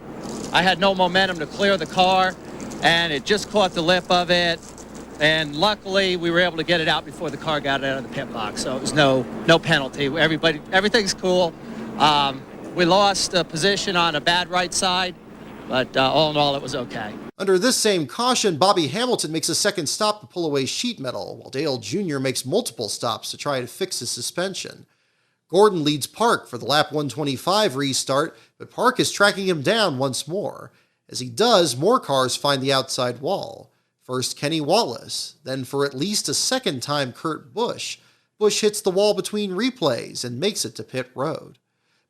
I had no momentum to clear the car, and it just caught the lip of it. And luckily, we were able to get it out before the car got out of the pit box, so it was no penalty. Everything's cool. We lost a position on a bad right side, but all in all, it was okay. Under this same caution, Bobby Hamilton makes a second stop to pull away sheet metal, while Dale Jr. makes multiple stops to try to fix his suspension. Gordon leads Park for the lap 125 restart, but Park is tracking him down once more. As he does, more cars find the outside wall. First Kenny Wallace, then for at least a second time Kurt Busch. Busch hits the wall between replays and makes it to pit road.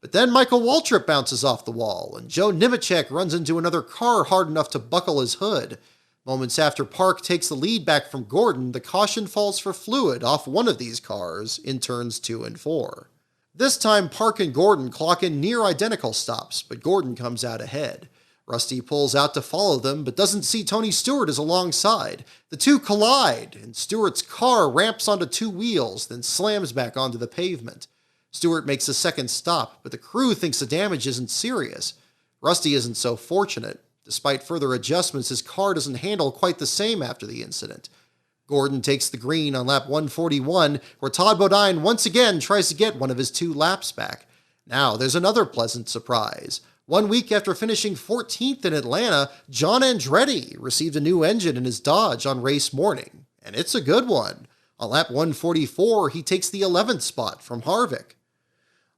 But then Michael Waltrip bounces off the wall, and Joe Nemechek runs into another car hard enough to buckle his hood. Moments after Park takes the lead back from Gordon, the caution falls for fluid off one of these cars in turns 2 and 4. This time, Park and Gordon clock in near identical stops, but Gordon comes out ahead. Rusty pulls out to follow them, but doesn't see Tony Stewart is alongside. The two collide, and Stewart's car ramps onto 2 wheels, then slams back onto the pavement. Stewart makes a second stop, but the crew thinks the damage isn't serious. Rusty isn't so fortunate. Despite further adjustments, his car doesn't handle quite the same after the incident. Gordon takes the green on lap 141, where Todd Bodine once again tries to get one of his 2 laps back. Now there's another pleasant surprise. 1 week after finishing 14th in Atlanta, John Andretti received a new engine in his Dodge on race morning, and it's a good one. On lap 144, he takes the 11th spot from Harvick.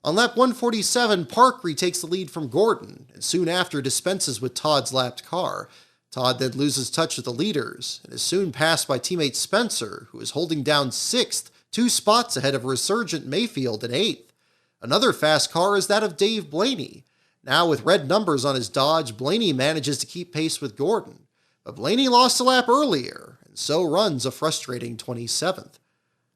On lap 147, Park retakes the lead from Gordon, and soon after dispenses with Todd's lapped car. Todd then loses touch with the leaders, and is soon passed by teammate Spencer, who is holding down 6th, 2 spots ahead of resurgent Mayfield in 8th. Another fast car is that of Dave Blaney. Now with red numbers on his Dodge, Blaney manages to keep pace with Gordon. But Blaney lost a lap earlier, and so runs a frustrating 27th.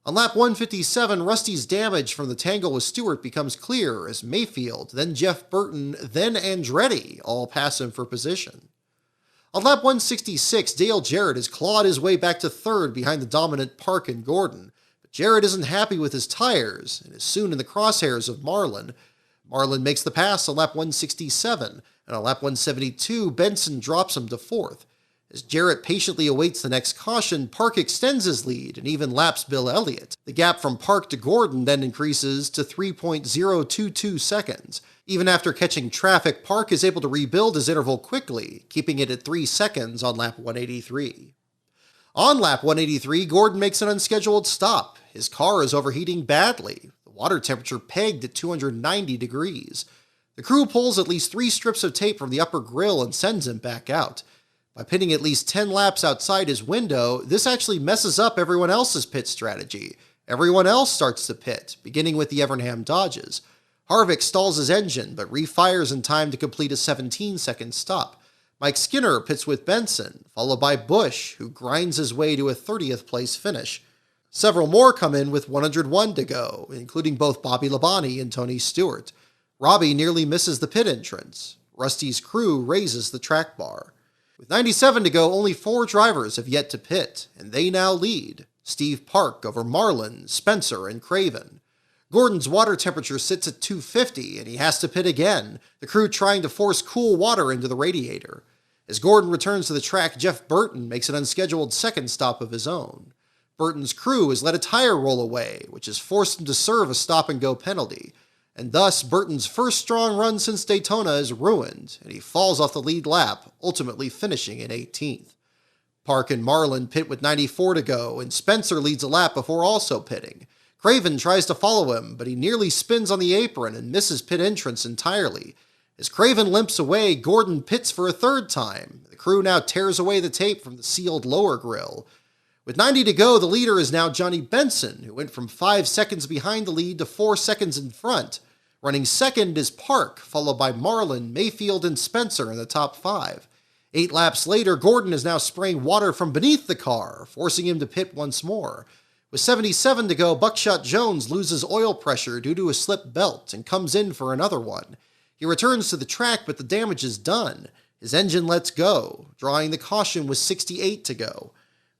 On lap 157, Rusty's damage from the tangle with Stewart becomes clear as Mayfield, then Jeff Burton, then Andretti all pass him for position. On lap 166, Dale Jarrett has clawed his way back to 3rd behind the dominant Park and Gordon, but Jarrett isn't happy with his tires and is soon in the crosshairs of Marlin. Marlin makes the pass on lap 167, and on lap 172, Benson drops him to 4th. As Jarrett patiently awaits the next caution, Park extends his lead and even laps Bill Elliott. The gap from Park to Gordon then increases to 3.022 seconds. Even after catching traffic, Park is able to rebuild his interval quickly, keeping it at 3 seconds on lap 183. On lap 183, Gordon makes an unscheduled stop. His car is overheating badly, the water temperature pegged at 290 degrees. The crew pulls at least 3 strips of tape from the upper grille and sends him back out. By pitting at least 10 laps outside his window, this actually messes up everyone else's pit strategy. Everyone else starts to pit, beginning with the Evernham Dodges. Harvick stalls his engine, but refires in time to complete a 17-second stop. Mike Skinner pits with Benson, followed by Busch, who grinds his way to a 30th place finish. Several more come in with 101 to go, including both Bobby Labonte and Tony Stewart. Robbie nearly misses the pit entrance. Rusty's crew raises the track bar. With 97 to go, only 4 drivers have yet to pit, and they now lead. Steve Park over Marlin, Spencer, and Craven. Gordon's water temperature sits at 250, and he has to pit again, the crew trying to force cool water into the radiator. As Gordon returns to the track, Jeff Burton makes an unscheduled second stop of his own. Burton's crew has let a tire roll away, which has forced him to serve a stop-and-go penalty, and thus Burton's first strong run since Daytona is ruined, and he falls off the lead lap, ultimately finishing in 18th. Park and Marlin pit with 94 to go, and Spencer leads a lap before also pitting. Craven tries to follow him, but he nearly spins on the apron and misses pit entrance entirely. As Craven limps away, Gordon pits for a 3rd time. The crew now tears away the tape from the sealed lower grille. With 90 to go, the leader is now Johnny Benson, who went from 5 seconds behind the lead to 4 seconds in front. Running second is Park, followed by Marlin, Mayfield, and Spencer in the top 5. 8 laps later, Gordon is now spraying water from beneath the car, forcing him to pit once more. With 77 to go, Buckshot Jones loses oil pressure due to a slipped belt and comes in for another one. He returns to the track, but the damage is done. His engine lets go, drawing the caution with 68 to go.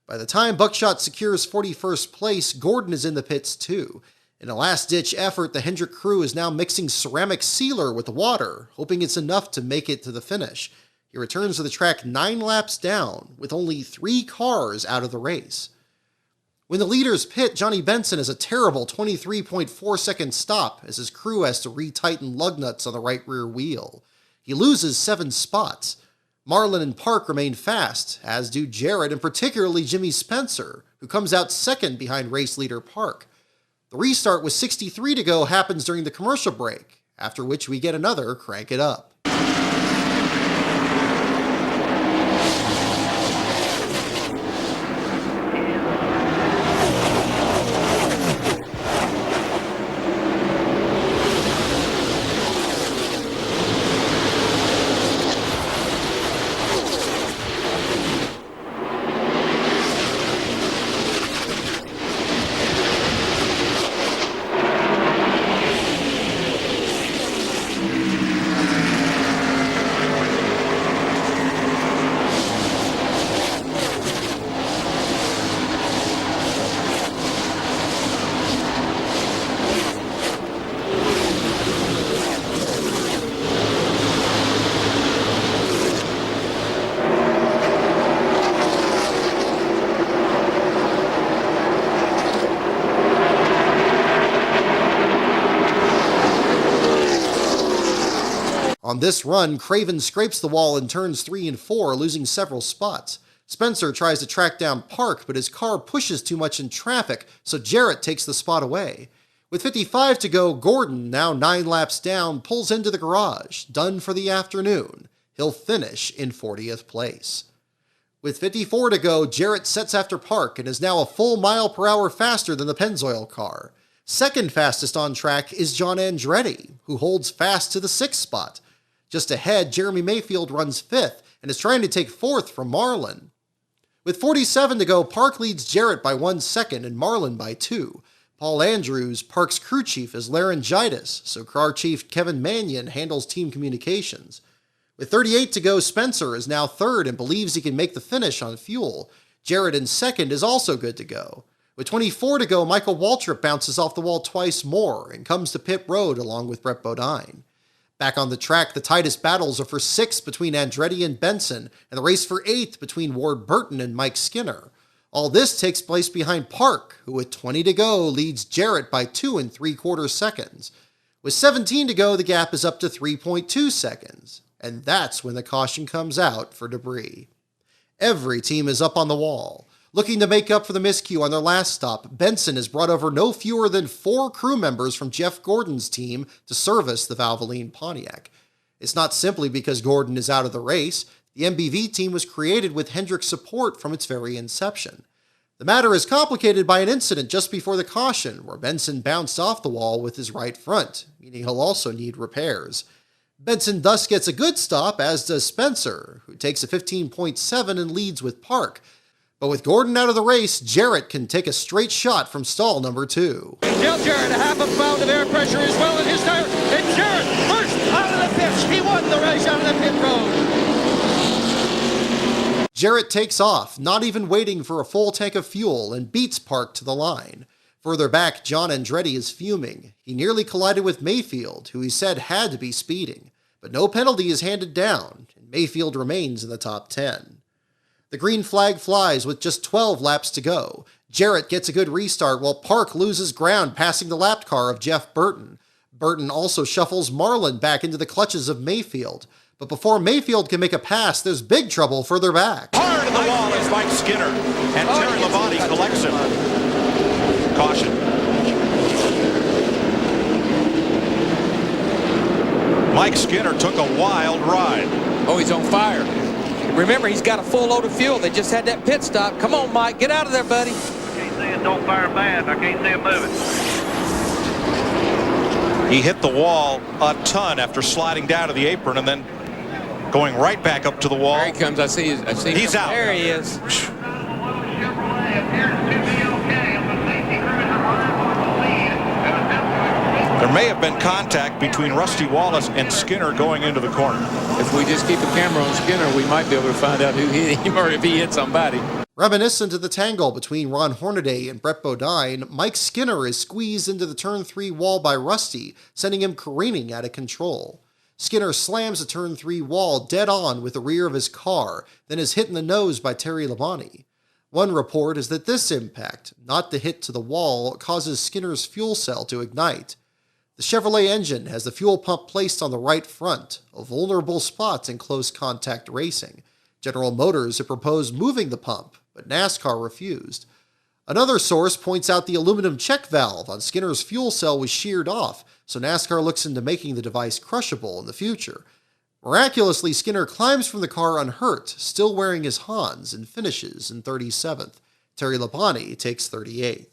By the time Buckshot secures 41st place, Gordon is in the pits too. In a last-ditch effort, the Hendrick crew is now mixing ceramic sealer with water, hoping it's enough to make it to the finish. He returns to the track 9 laps down, with only 3 cars out of the race. When the leaders pit, Johnny Benson has a terrible 23.4-second stop as his crew has to retighten lug nuts on the right rear wheel. He loses 7 spots. Marlin and Park remain fast, as do Jarrett and particularly Jimmy Spencer, who comes out second behind race leader Park. The restart with 63 to go happens during the commercial break, after which we get another Crank It Up. On this run, Craven scrapes the wall in turns 3 and 4, losing several spots. Spencer tries to track down Park, but his car pushes too much in traffic, so Jarrett takes the spot away. With 55 to go, Gordon, now 9 laps down, pulls into the garage, done for the afternoon. He'll finish in 40th place. With 54 to go, Jarrett sets after Park and is now a full mile per hour faster than the Pennzoil car. Second fastest on track is John Andretti, who holds fast to the 6th spot. Just ahead, Jeremy Mayfield runs 5th and is trying to take 4th from Marlin. With 47 to go, Park leads Jarrett by 1 second and Marlin by 2. Paul Andrews, Park's crew chief, is laryngitis, so car chief Kevin Mannion handles team communications. With 38 to go, Spencer is now 3rd and believes he can make the finish on fuel. Jarrett in 2nd is also good to go. With 24 to go, Michael Waltrip bounces off the wall twice more and comes to pit road along with Brett Bodine. Back on the track, the tightest battles are for 6th between Andretti and Benson, and the race for 8th between Ward Burton and Mike Skinner. All this takes place behind Park, who with 20 to go leads Jarrett by 2 3/4 seconds. With 17 to go, the gap is up to 3.2 seconds, and that's when the caution comes out for debris. Every team is up on the wall. Looking to make up for the miscue on their last stop, Benson has brought over no fewer than 4 crew members from Jeff Gordon's team to service the Valvoline Pontiac. It's not simply because Gordon is out of the race. The MBV team was created with Hendrick's support from its very inception. The matter is complicated by an incident just before the caution, where Benson bounced off the wall with his right front, meaning he'll also need repairs. Benson thus gets a good stop, as does Spencer, who takes a 15.7 and leads with Park. But with Gordon out of the race, Jarrett can take a straight shot from stall number 2. Dale Jarrett, a half a pound of air pressure as well in his tire. And Jarrett first out of the pits. He won the race out of the pit road. Jarrett takes off, not even waiting for a full tank of fuel, and beats Park to the line. Further back, John Andretti is fuming. He nearly collided with Mayfield, who he said had to be speeding. But no penalty is handed down, and Mayfield remains in the top 10. The green flag flies with just 12 laps to go. Jarrett gets a good restart while Park loses ground passing the lapped car of Jeff Burton. Burton also shuffles Marlin back into the clutches of Mayfield. But before Mayfield can make a pass, there's big trouble further back. Hard to the wall is Mike Skinner, and Terry Labonte collects him. Caution. Mike Skinner took a wild ride. Oh, he's on fire. Remember, he's got a full load of fuel. They just had that pit stop. Come on, Mike, get out of there, buddy. I can't see it don't fire bad. I can't see it moving. He hit the wall a ton after sliding down to the apron and then going right back up to the wall. There he comes. I see He's out. There he is. There may have been contact between Rusty Wallace and Skinner going into the corner. If we just keep a camera on Skinner, we might be able to find out who hit him or if he hit somebody. Reminiscent of the tangle between Ron Hornaday and Brett Bodine, Mike Skinner is squeezed into the turn 3 wall by Rusty, sending him careening out of control. Skinner slams the turn 3 wall dead on with the rear of his car, then is hit in the nose by Terry Labonte. One report is that this impact, not the hit to the wall, causes Skinner's fuel cell to ignite. The Chevrolet engine has the fuel pump placed on the right front, a vulnerable spot in close contact racing. General Motors had proposed moving the pump, but NASCAR refused. Another source points out the aluminum check valve on Skinner's fuel cell was sheared off, so NASCAR looks into making the device crushable in the future. Miraculously, Skinner climbs from the car unhurt, still wearing his Hans, and finishes in 37th. Terry Labonte takes 38th.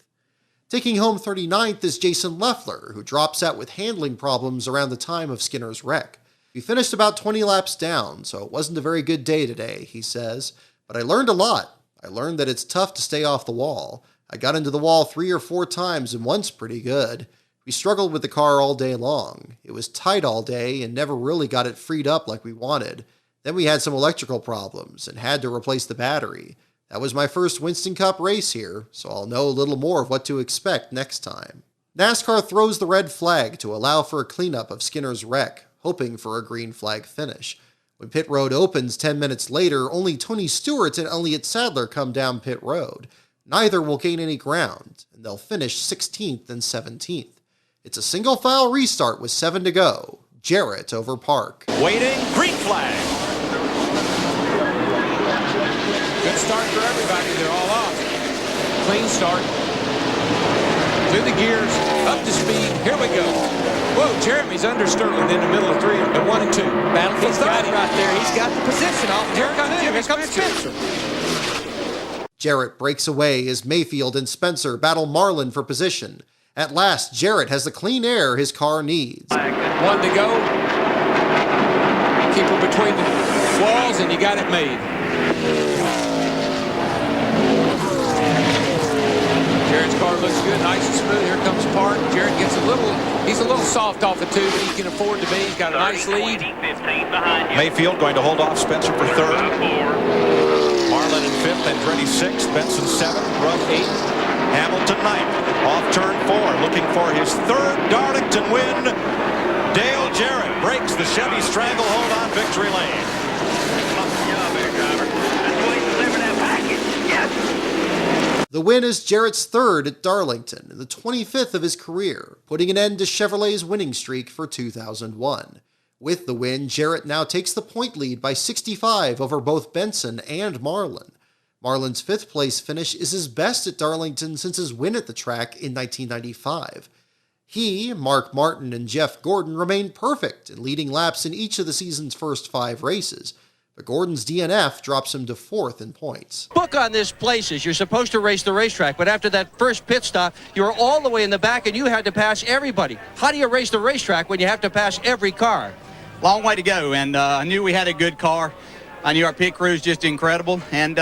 Taking home 39th is Jason Leffler, who drops out with handling problems around the time of Skinner's wreck. We finished about 20 laps down, so it wasn't a very good day today, he says. But I learned a lot. I learned that it's tough to stay off the wall. I got into the wall 3 or 4 times and once pretty good. We struggled with the car all day long. It was tight all day and never really got it freed up like we wanted. Then we had some electrical problems and had to replace the battery. That was my first Winston Cup race here, so I'll know a little more of what to expect next time. NASCAR throws the red flag to allow for a cleanup of Skinner's wreck, hoping for a green flag finish. When pit road opens 10 minutes later, only Tony Stewart and Elliott Sadler come down pit road. Neither will gain any ground, and they'll finish 16th and 17th. It's a single-file restart with 7 to go. Jarrett over Park. Waiting, green flag. Good start for everybody. They're all off. Clean start. Through the gears, up to speed. Here we go. Whoa, Jeremy's under Sterling in the middle of 1 and 2. Battle for third right there. He's got the position off. Here comes Spencer. Jarrett breaks away as Mayfield and Spencer battle Marlin for position. At last, Jarrett has the clean air his car needs. 1 to go. Keep her between the walls, and you got it made. Jarrett's car looks good, nice and smooth. Here comes Park. Jarrett gets he's a little soft off the two, but he can afford to be. He's got a nice lead. Mayfield going to hold off Spencer for third. Marlin in fifth, Andretti sixth, Benson seventh, Ruff eighth, Hamilton ninth. Off turn 4, looking for his third Darlington win. Dale Jarrett breaks the Chevy stranglehold on victory lane. The win is Jarrett's third at Darlington, and the 25th of his career, putting an end to Chevrolet's winning streak for 2001. With the win, Jarrett now takes the point lead by 65 over both Benson and Marlin. Marlin's fifth-place finish is his best at Darlington since his win at the track in 1995. He, Mark Martin, and Jeff Gordon remained perfect in leading laps in each of the season's first 5 races, but Gordon's DNF drops him to 4th in points. Book on this place is you're supposed to race the racetrack, but after that first pit stop, you were all the way in the back and you had to pass everybody. How do you race the racetrack when you have to pass every car? Long way to go, and I knew we had a good car. I knew our pit crew is just incredible, and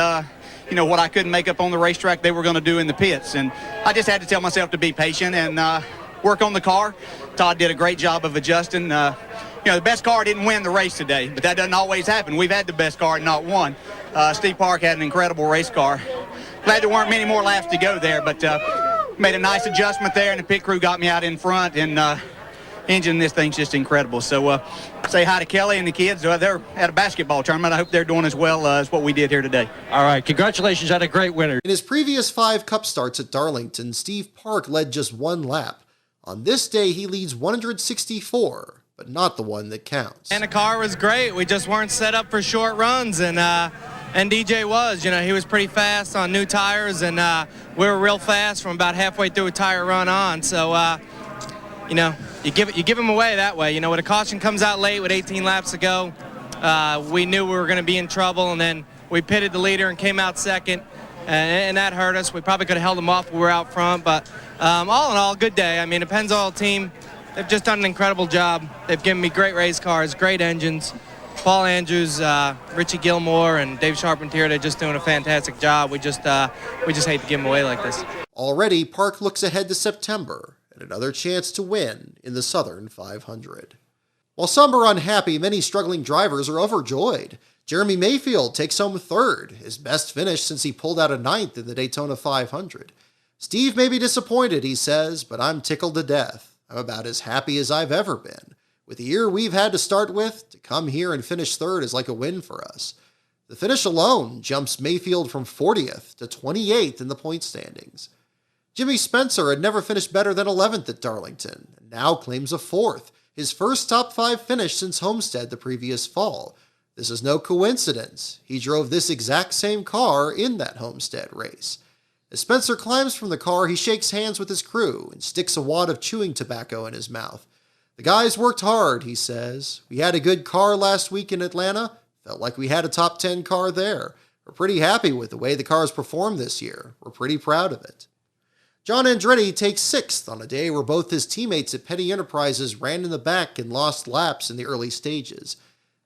you know, what I couldn't make up on the racetrack, they were going to do in the pits. And I just had to tell myself to be patient and work on the car. Todd did a great job of adjusting. You know, the best car didn't win the race today, but that doesn't always happen. We've had the best car and not won. Steve Park had an incredible race car. Glad there weren't many more laps to go there, but made a nice adjustment there, and the pit crew got me out in front, and engine this thing's just incredible. So say hi to Kelly and the kids. They're at a basketball tournament. I hope they're doing as well as what we did here today. All right, congratulations on a great winner. In his previous 5 Cup starts at Darlington, Steve Park led just 1 lap. On this day, he leads 164, but not the one that counts. And the car was great. We just weren't set up for short runs, and DJ was. You know, he was pretty fast on new tires, and we were real fast from about halfway through a tire run on. So, you know, you give him away that way. You know, when a caution comes out late with 18 laps to go, we knew we were going to be in trouble, and then we pitted the leader and came out second, and that hurt us. We probably could have held them off when we were out front, but all in all, good day. I mean, the Pennzoil team, they've just done an incredible job. They've given me great race cars, great engines. Paul Andrews, Richie Gilmore, and Dave Charpentier, they're just doing a fantastic job. We just hate to give them away like this. Already, Park looks ahead to September and another chance to win in the Southern 500. While some are unhappy, many struggling drivers are overjoyed. Jeremy Mayfield takes home 3rd, his best finish since he pulled out a 9th in the Daytona 500. Steve may be disappointed, he says, but I'm tickled to death. I'm about as happy as I've ever been. With the year we've had to start with, to come here and finish 3rd is like a win for us. The finish alone jumps Mayfield from 40th to 28th in the point standings. Jimmy Spencer had never finished better than 11th at Darlington, and now claims a 4th, his first top 5 finish since Homestead the previous fall. This is no coincidence. He drove this exact same car in that Homestead race. As Spencer climbs from the car, he shakes hands with his crew and sticks a wad of chewing tobacco in his mouth. The guys worked hard, he says. We had a good car last week in Atlanta. Felt like we had a top 10 car there. We're pretty happy with the way the cars performed this year. We're pretty proud of it. John Andretti takes 6th on a day where both his teammates at Petty Enterprises ran in the back and lost laps in the early stages.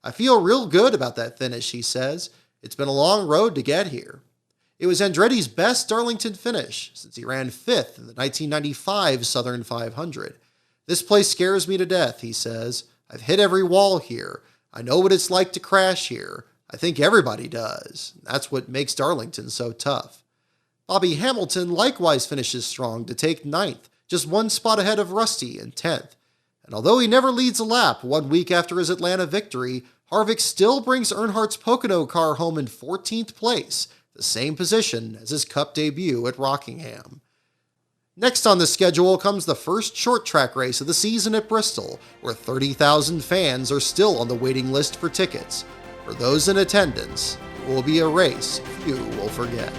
I feel real good about that finish, he says. It's been a long road to get here. It was Andretti's best Darlington finish since he ran 5th in the 1995 Southern 500. This place scares me to death, he says. I've hit every wall here. I know what it's like to crash here. I think everybody does. That's what makes Darlington so tough. Bobby Hamilton likewise finishes strong to take 9th, just 1 spot ahead of Rusty in 10th. And although he never leads a lap 1 week after his Atlanta victory, Harvick still brings Earnhardt's Pocono car home in 14th place, the same position as his Cup debut at Rockingham. Next on the schedule comes the first short track race of the season at Bristol, where 30,000 fans are still on the waiting list for tickets. For those in attendance, it will be a race few will forget.